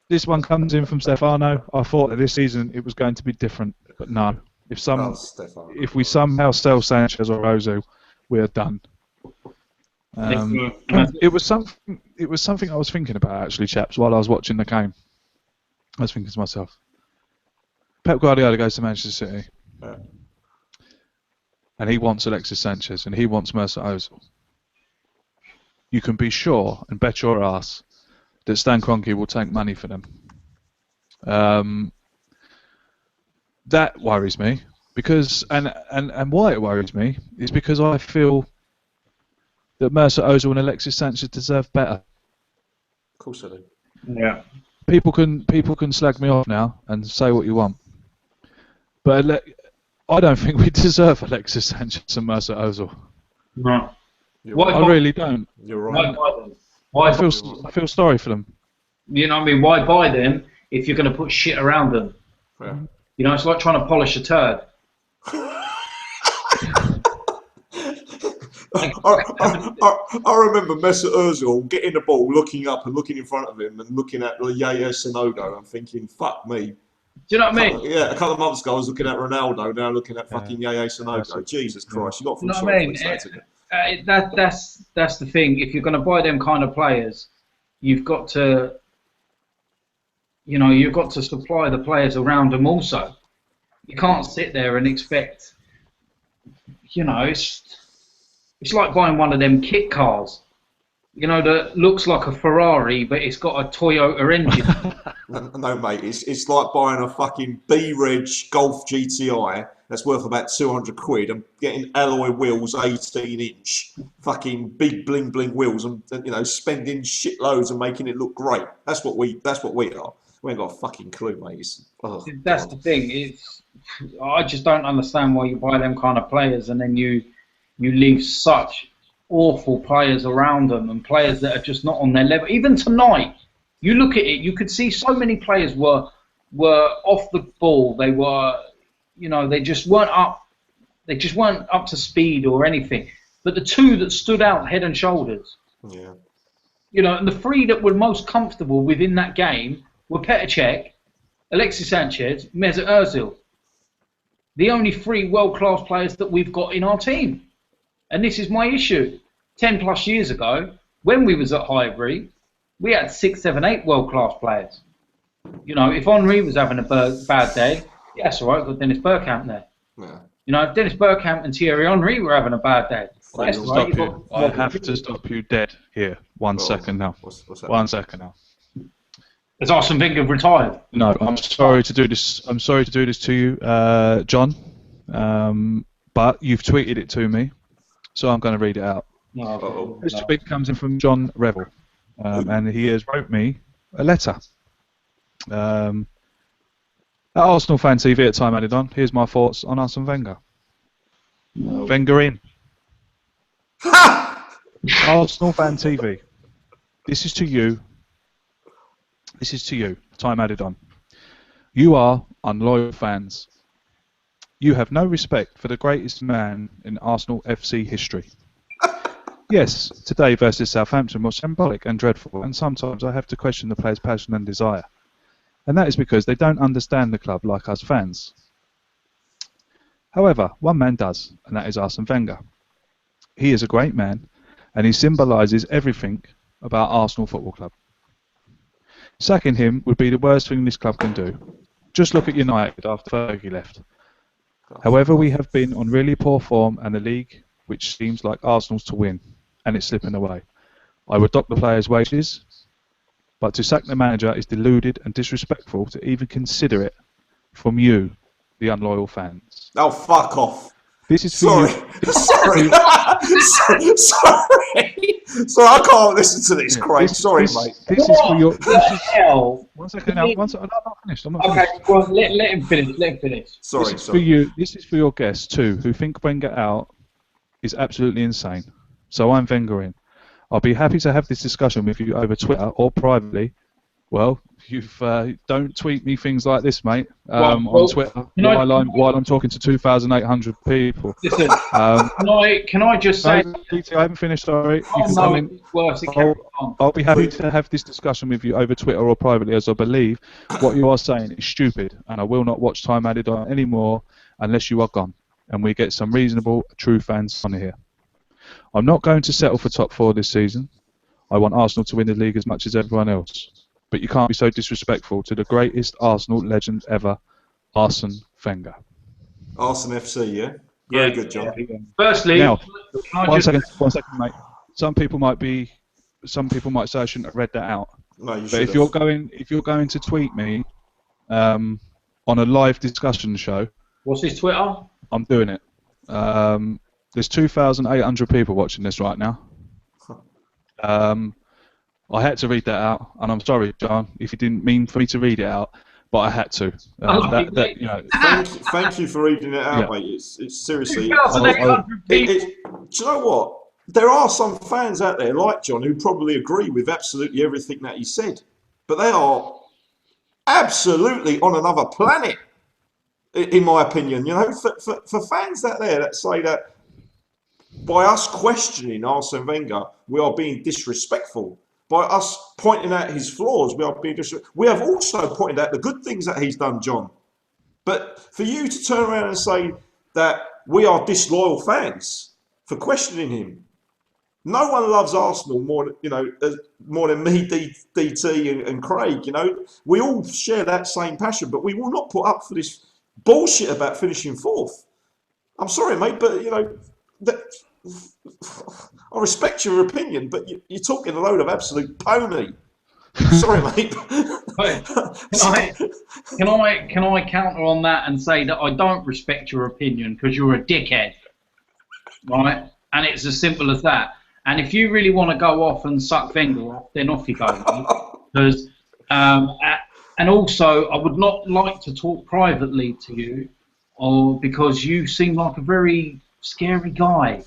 Speaker 1: This one comes in from Stefano. I thought that this season it was going to be different, but no. If we somehow sell Sanchez or Ozil, we're done. It was something I was thinking about actually, chaps, while I was watching the game. I was thinking to myself, Pep Guardiola goes to Manchester City, and he wants Alexis Sanchez, and he wants Mesut Ozil. You can be sure and bet your ass that Stan Kroenke will take money for them. That worries me because, and why it worries me is because I feel that Mesut Ozil and Alexis Sanchez deserve better.
Speaker 2: Of course I do.
Speaker 3: Yeah.
Speaker 1: People can slag me off now and say what you want, but I don't think we deserve Alexis Sanchez and Mesut Ozil.
Speaker 3: No.
Speaker 1: I really don't.
Speaker 2: You're right.
Speaker 3: Why
Speaker 1: I feel sorry for them.
Speaker 3: You know what I mean? Why buy them if you're going to put shit around them?
Speaker 2: Yeah.
Speaker 3: You know, it's like trying to polish a turd.
Speaker 2: I remember Mesut Ozil getting the ball, looking up and looking in front of him and looking at Yaya Sanogo and thinking, fuck me.
Speaker 3: Do you know what I mean?
Speaker 2: Yeah, a couple of months ago I was looking at Ronaldo, now looking at fucking Yaya Sanogo. Jesus Christ, you got from
Speaker 3: sorry for that's the thing. If you're going to buy them kind of players, you've got to supply the players around them also. You can't sit there and expect, it's like buying one of them kit cars, that looks like a Ferrari, but it's got a Toyota engine.
Speaker 2: No, mate, it's like buying a fucking B-Reg Golf GTI that's worth about 200 quid and getting alloy wheels, 18-inch, fucking big bling bling wheels, and spending shitloads and making it look great. That's what we are. We ain't got a fucking clue, mate.
Speaker 3: That's the thing. I just don't understand why you buy them kind of players and then you leave such awful players around them and players that are just not on their level. Even tonight, you look at it, you could see so many players were off the ball. They were, they just weren't up. They just weren't up to speed or anything. But the two that stood out head and shoulders, and the three that were most comfortable within that game were Petr Cech, Alexis Sanchez, Mesut Ozil. The only three world-class players that we've got in our team. And this is my issue. 10 plus years ago, when we was at Highbury, we had 6, 7, 8 world-class players. If Henry was having a bad day, that's all right, got Dennis Bergkamp there. Yeah. If Dennis Bergkamp and Thierry Henry were having a bad day, that's right.
Speaker 1: I have to stop you dead here. One second now.
Speaker 2: What's that?
Speaker 1: 1 second now.
Speaker 3: Has Arsene Wenger retired?
Speaker 1: No, I'm sorry to do this. I'm sorry to do this to you, John. But you've tweeted it to me, so I'm going to read it out. This tweet comes in from John Revel, and he has wrote me a letter. At Arsenal Fan TV at Time Added On, here's my thoughts on Arsene Wenger. Wenger in. Arsenal Fan TV. This is to you. This is to you. Time Added On. You are unloyal fans. You have no respect for the greatest man in Arsenal FC history. Yes, today versus Southampton was symbolic and dreadful, and sometimes I have to question the players' passion and desire. And that is because they don't understand the club like us fans. However, one man does, and that is Arsene Wenger. He is a great man, and he symbolises everything about Arsenal Football Club. Sacking him would be the worst thing this club can do. Just look at United after Fergie left. However, we have been on really poor form, and the league which seems like Arsenal's to win, and it's slipping away. I would dock the players' wages, but to sack the manager is deluded and disrespectful to even consider it from you, the unloyal fans.
Speaker 2: Oh, fuck off.
Speaker 1: This is for
Speaker 2: Sorry.
Speaker 1: you.
Speaker 2: Sorry, I can't listen to this, Craig. Sorry, mate.
Speaker 1: This is for your...
Speaker 3: hell?
Speaker 1: One second now. I'm not finished.
Speaker 3: Okay, well, let him finish.
Speaker 2: Sorry.
Speaker 1: For you, this is for your guests too, who think Wenger out is absolutely insane. So I'm Wenger in. I'll be happy to have this discussion with you over Twitter or privately. Well, don't tweet me things like this, mate, on Twitter while I'm talking to 2,800 people.
Speaker 3: Listen, can I just say...
Speaker 1: I haven't finished, sorry. I'll be happy to have this discussion with you over Twitter or privately, as I believe what you are saying is stupid, and I will not watch Time Added On anymore unless you are gone, and we get some reasonable, true fans on here. I'm not going to settle for top 4 this season. I want Arsenal to win the league as much as everyone else. But you can't be so disrespectful to the greatest Arsenal legend ever, Arsene Wenger.
Speaker 2: Arsene FC, yeah? Very good, John.
Speaker 3: Yeah. Firstly,
Speaker 1: now, one second, mate. Some people might say I shouldn't have read that out.
Speaker 2: No, you should.
Speaker 1: But if you're going to tweet me on a live discussion show,
Speaker 3: what's his Twitter?
Speaker 1: I'm doing it. There's 2,800 people watching this right now. I had to read that out, and I'm sorry, John, if you didn't mean for me to read it out, but I had to.
Speaker 2: Thank you for reading it out, mate. It's seriously. Do you know what? There are some fans out there like John who probably agree with absolutely everything that he said, but they are absolutely on another planet, in my opinion. You know, for fans out there that say that by us questioning Arsene Wenger, we are being disrespectful. By us pointing out his flaws, we are being disrespectful. We have also pointed out the good things that he's done, John. But for you to turn around and say that we are disloyal fans for questioning him, no one loves Arsenal more than me, DT, and Craig. You know, we all share that same passion, but we will not put up for this bullshit about finishing 4th. I'm sorry, mate, but you know that. I respect your opinion, but you're talking a load of absolute pony. Sorry, mate.
Speaker 3: Can I counter on that and say that I don't respect your opinion because you're a dickhead, right? And it's as simple as that. And if you really want to go off and suck Wenger off, then off you go, because and also I would not like to talk privately to you, or because you seem like a very scary guy.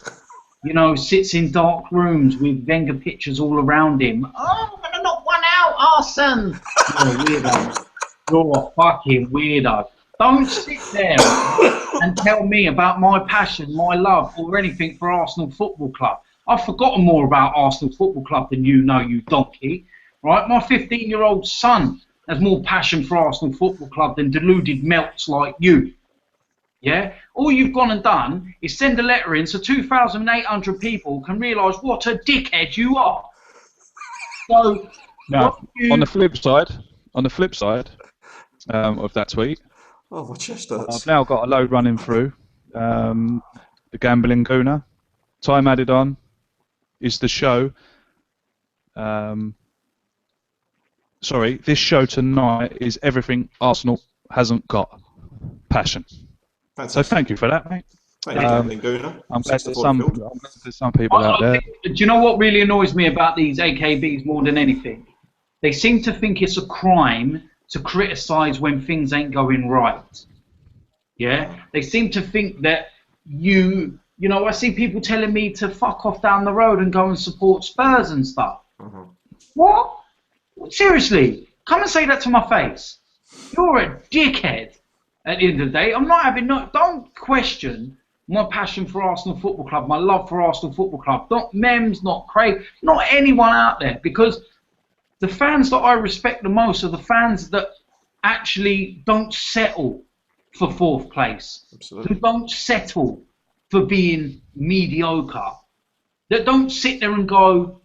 Speaker 3: You know, sits in dark rooms with Wenger pictures all around him. Oh, I'm going to knock one out, Arsene! You're a weirdo. You're a fucking weirdo. Don't sit there and tell me about my passion, my love, or anything for Arsenal Football Club. I've forgotten more about Arsenal Football Club than you know, you donkey. Right? My 15-year-old son has more passion for Arsenal Football Club than deluded melts like you. Yeah? All you've gone and done is send a letter in so 2,800 people can realise what a dickhead you are. So,
Speaker 1: now, on the flip side of that tweet,
Speaker 2: oh, my chest hurts.
Speaker 1: I've now got a load running through. The Gambling Gooner, Time Added On, is the show. This show tonight is everything Arsenal hasn't got. Passion.
Speaker 2: Fantastic.
Speaker 1: So thank you for that, mate.
Speaker 2: Thank you, Gooner.
Speaker 1: I'm glad there's some people out there.
Speaker 3: Do you know what really annoys me about these AKBs more than anything? They seem to think it's a crime to criticise when things ain't going right. Yeah? They seem to think that you know, I see people telling me to fuck off down the road and go and support Spurs and stuff. Mm-hmm. What? Seriously? Come and say that to my face. You're a dickhead. At the end of the day, I'm not having don't question my passion for Arsenal Football Club, my love for Arsenal Football Club. Not Mems, not Craig, not anyone out there, because the fans that I respect the most are the fans that actually don't settle for 4th place.
Speaker 2: Absolutely.
Speaker 3: Who don't settle for being mediocre. That don't sit there and go,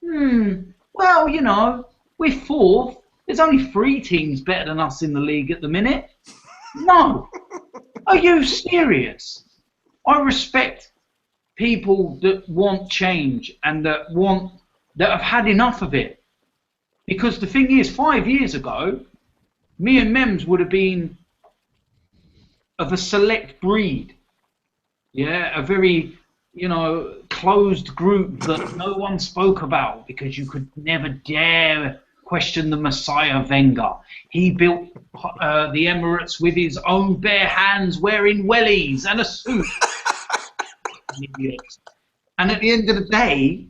Speaker 3: well, you know, we're 4th. There's only 3 teams better than us in the league at the minute. No. Are you serious? I respect people that want change and that have had enough of it. Because the thing is, 5 years ago, me and Mems would have been of a select breed. Yeah, a very, closed group that no one spoke about because you could never dare question the Messiah Wenger. He built the Emirates with his own bare hands, wearing wellies and a suit. And at the end of the day,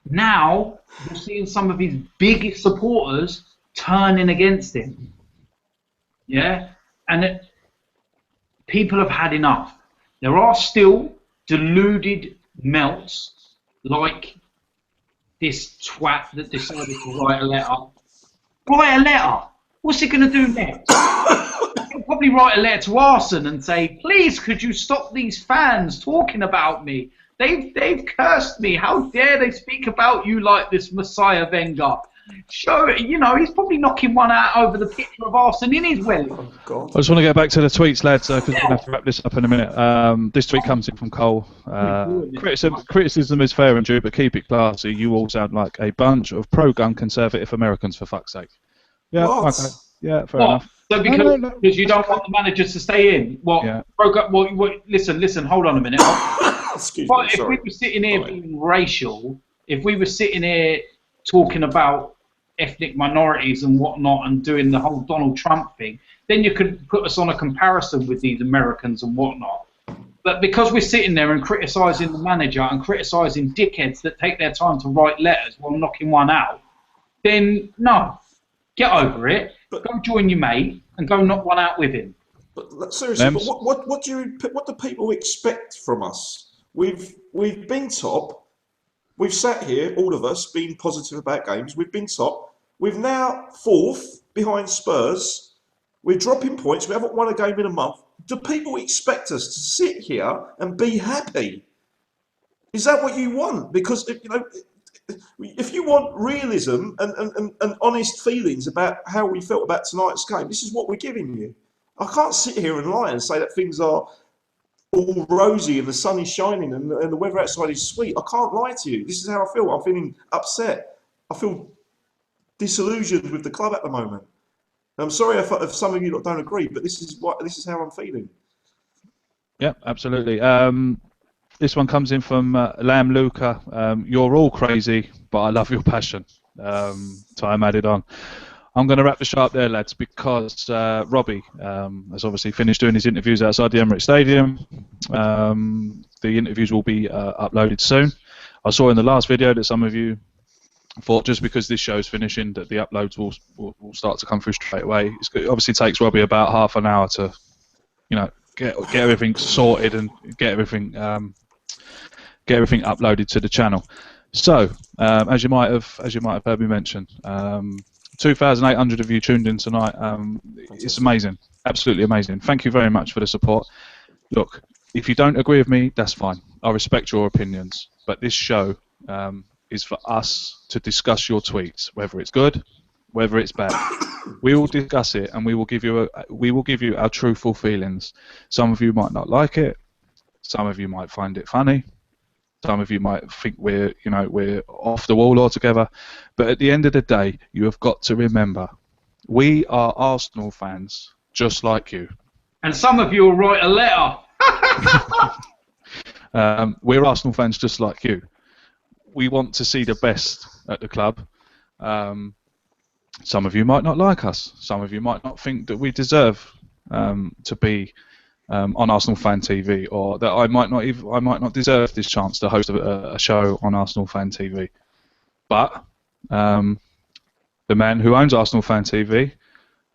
Speaker 3: now you're seeing some of his biggest supporters turning against him. Yeah, and people have had enough. There are still deluded melts like this twat that decided to write a letter. Write a letter? What's he going to do next? He'll probably write a letter to Arsene and say, please, could you stop these fans talking about me? They've cursed me. How dare they speak about you like this, Messiah Wenger? He's probably knocking one out over the picture of Arsene in his welly.
Speaker 2: Oh, God.
Speaker 1: I just want to get back to the tweets, lads, because we're going to have to wrap this up in a minute. This tweet comes in from Cole. Criticism is fair and due, but keep it classy. You all sound like a bunch of pro-gun conservative Americans, for fuck's sake. Yeah,
Speaker 2: What?
Speaker 1: okay. Yeah, fair enough.
Speaker 3: So because you don't want the managers to stay in? What?
Speaker 1: Yeah.
Speaker 3: Listen, hold on a minute.
Speaker 2: Excuse
Speaker 3: But
Speaker 2: me,
Speaker 3: if
Speaker 2: sorry.
Speaker 3: we were sitting here being racial, if we were sitting here talking about ethnic minorities and whatnot and doing the whole Donald Trump thing, then you could put us on a comparison with these Americans and whatnot. But because we're sitting there and criticising the manager and criticising dickheads that take their time to write letters while knocking one out, then no, get over it. Go join your mate and go knock one out with him.
Speaker 2: But seriously, but what do people expect from us? We've been top. We've sat here, all of us, being positive about games. We've been top. We've now fourth behind Spurs. We're dropping points. We haven't won a game in a month. Do people expect us to sit here and be happy? Is that what you want? Because if you want realism and honest feelings about how we felt about tonight's game, this is what we're giving you. I can't sit here and lie and say that things are all rosy and the sun is shining and the weather outside is sweet. I can't lie to you. This is how I feel. I'm feeling upset. I feel disillusioned with the club at the moment. I'm sorry if some of you don't agree, but this is how I'm feeling.
Speaker 1: Yeah, absolutely. This one comes in from Lamb Luca. You're all crazy, but I love your passion. Time added on. I'm going to wrap the show up there, lads, because Robbie has obviously finished doing his interviews outside the Emirates Stadium. The interviews will be uploaded soon. I saw in the last video that some of you thought just because this show's finishing that the uploads will start to come through straight away. It obviously takes Robbie about half an hour to, get everything sorted and get everything uploaded to the channel. So, as you might have heard me mention, 2,800 of you tuned in tonight. It's amazing, absolutely amazing. Thank you very much for the support. Look, if you don't agree with me, that's fine. I respect your opinions, but this show is for us to discuss your tweets, whether it's good, whether it's bad. We will discuss it, and we will give you our truthful feelings. Some of you might not like it. Some of you might find it funny. Some of you might think we're off the wall altogether. But at the end of the day, you have got to remember, we are Arsenal fans just like you.
Speaker 3: And some of you will write a letter.
Speaker 1: We're Arsenal fans just like you. We want to see the best at the club. Some of you might not like us. Some of you might not think that we deserve to be on Arsenal Fan TV, or that I might not deserve this chance to host a show on Arsenal Fan TV. But the man who owns Arsenal Fan TV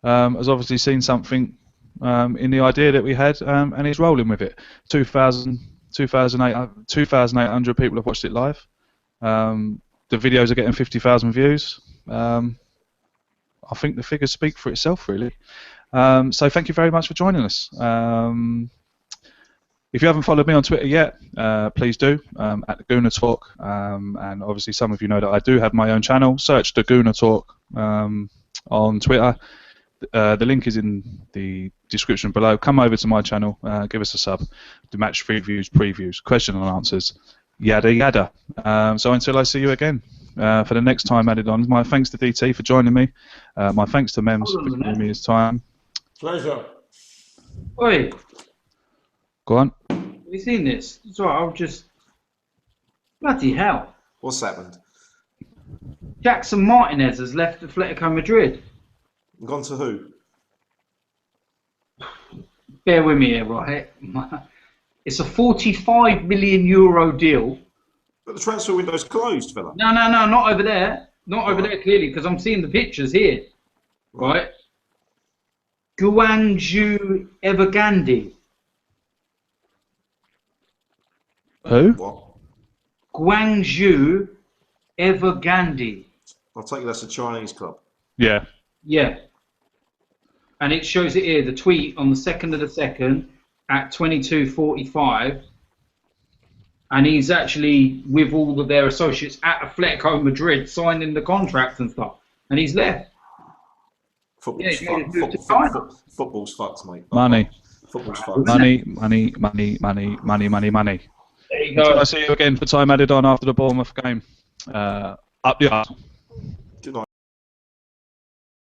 Speaker 1: has obviously seen something in the idea that we had, and he's rolling with it. 2,800 people have watched it live. The videos are getting 50,000 views. I think the figures speak for itself, really. So thank you very much for joining us. If you haven't followed me on Twitter yet, please do, at the Gooner Talk. And obviously some of you know that I do have my own channel. Search the Gooner Talk on Twitter. The link is in the description below. Come over to my channel, give us a sub. The match previews, question and answers, yada yada. So until I see you again for the next time added on, my thanks to DT for joining me. My thanks to Mems for giving me his time.
Speaker 2: Pleasure.
Speaker 3: Oi,
Speaker 1: Go on.
Speaker 3: have you seen this? It's alright, I'll just... Bloody hell.
Speaker 2: What's happened?
Speaker 3: Jackson Martinez has left Atletico Madrid.
Speaker 2: Gone to who?
Speaker 3: Bear with me here, right? It's a €45 million deal.
Speaker 2: But the transfer window's closed, fella.
Speaker 3: No, not over there. Not over there, clearly, because I'm seeing the pictures here. Right? Guangzhou Evergrande.
Speaker 1: Who?
Speaker 2: What?
Speaker 3: Guangzhou Evergrande.
Speaker 2: I'll take it that's a Chinese club.
Speaker 1: Yeah.
Speaker 3: Yeah. And it shows it here, the tweet on the 2nd of the 2nd at 22:45. And he's actually with all of their associates at Atletico Madrid signing the contract and stuff. And he's left.
Speaker 2: Football's
Speaker 3: Yeah,
Speaker 2: fucked. Football's fucked, mate.
Speaker 1: Money.
Speaker 2: Football's fucked.
Speaker 1: Money.
Speaker 3: There you
Speaker 1: Until
Speaker 3: go.
Speaker 1: I see you again for time added on after the Bournemouth game. Up the arse.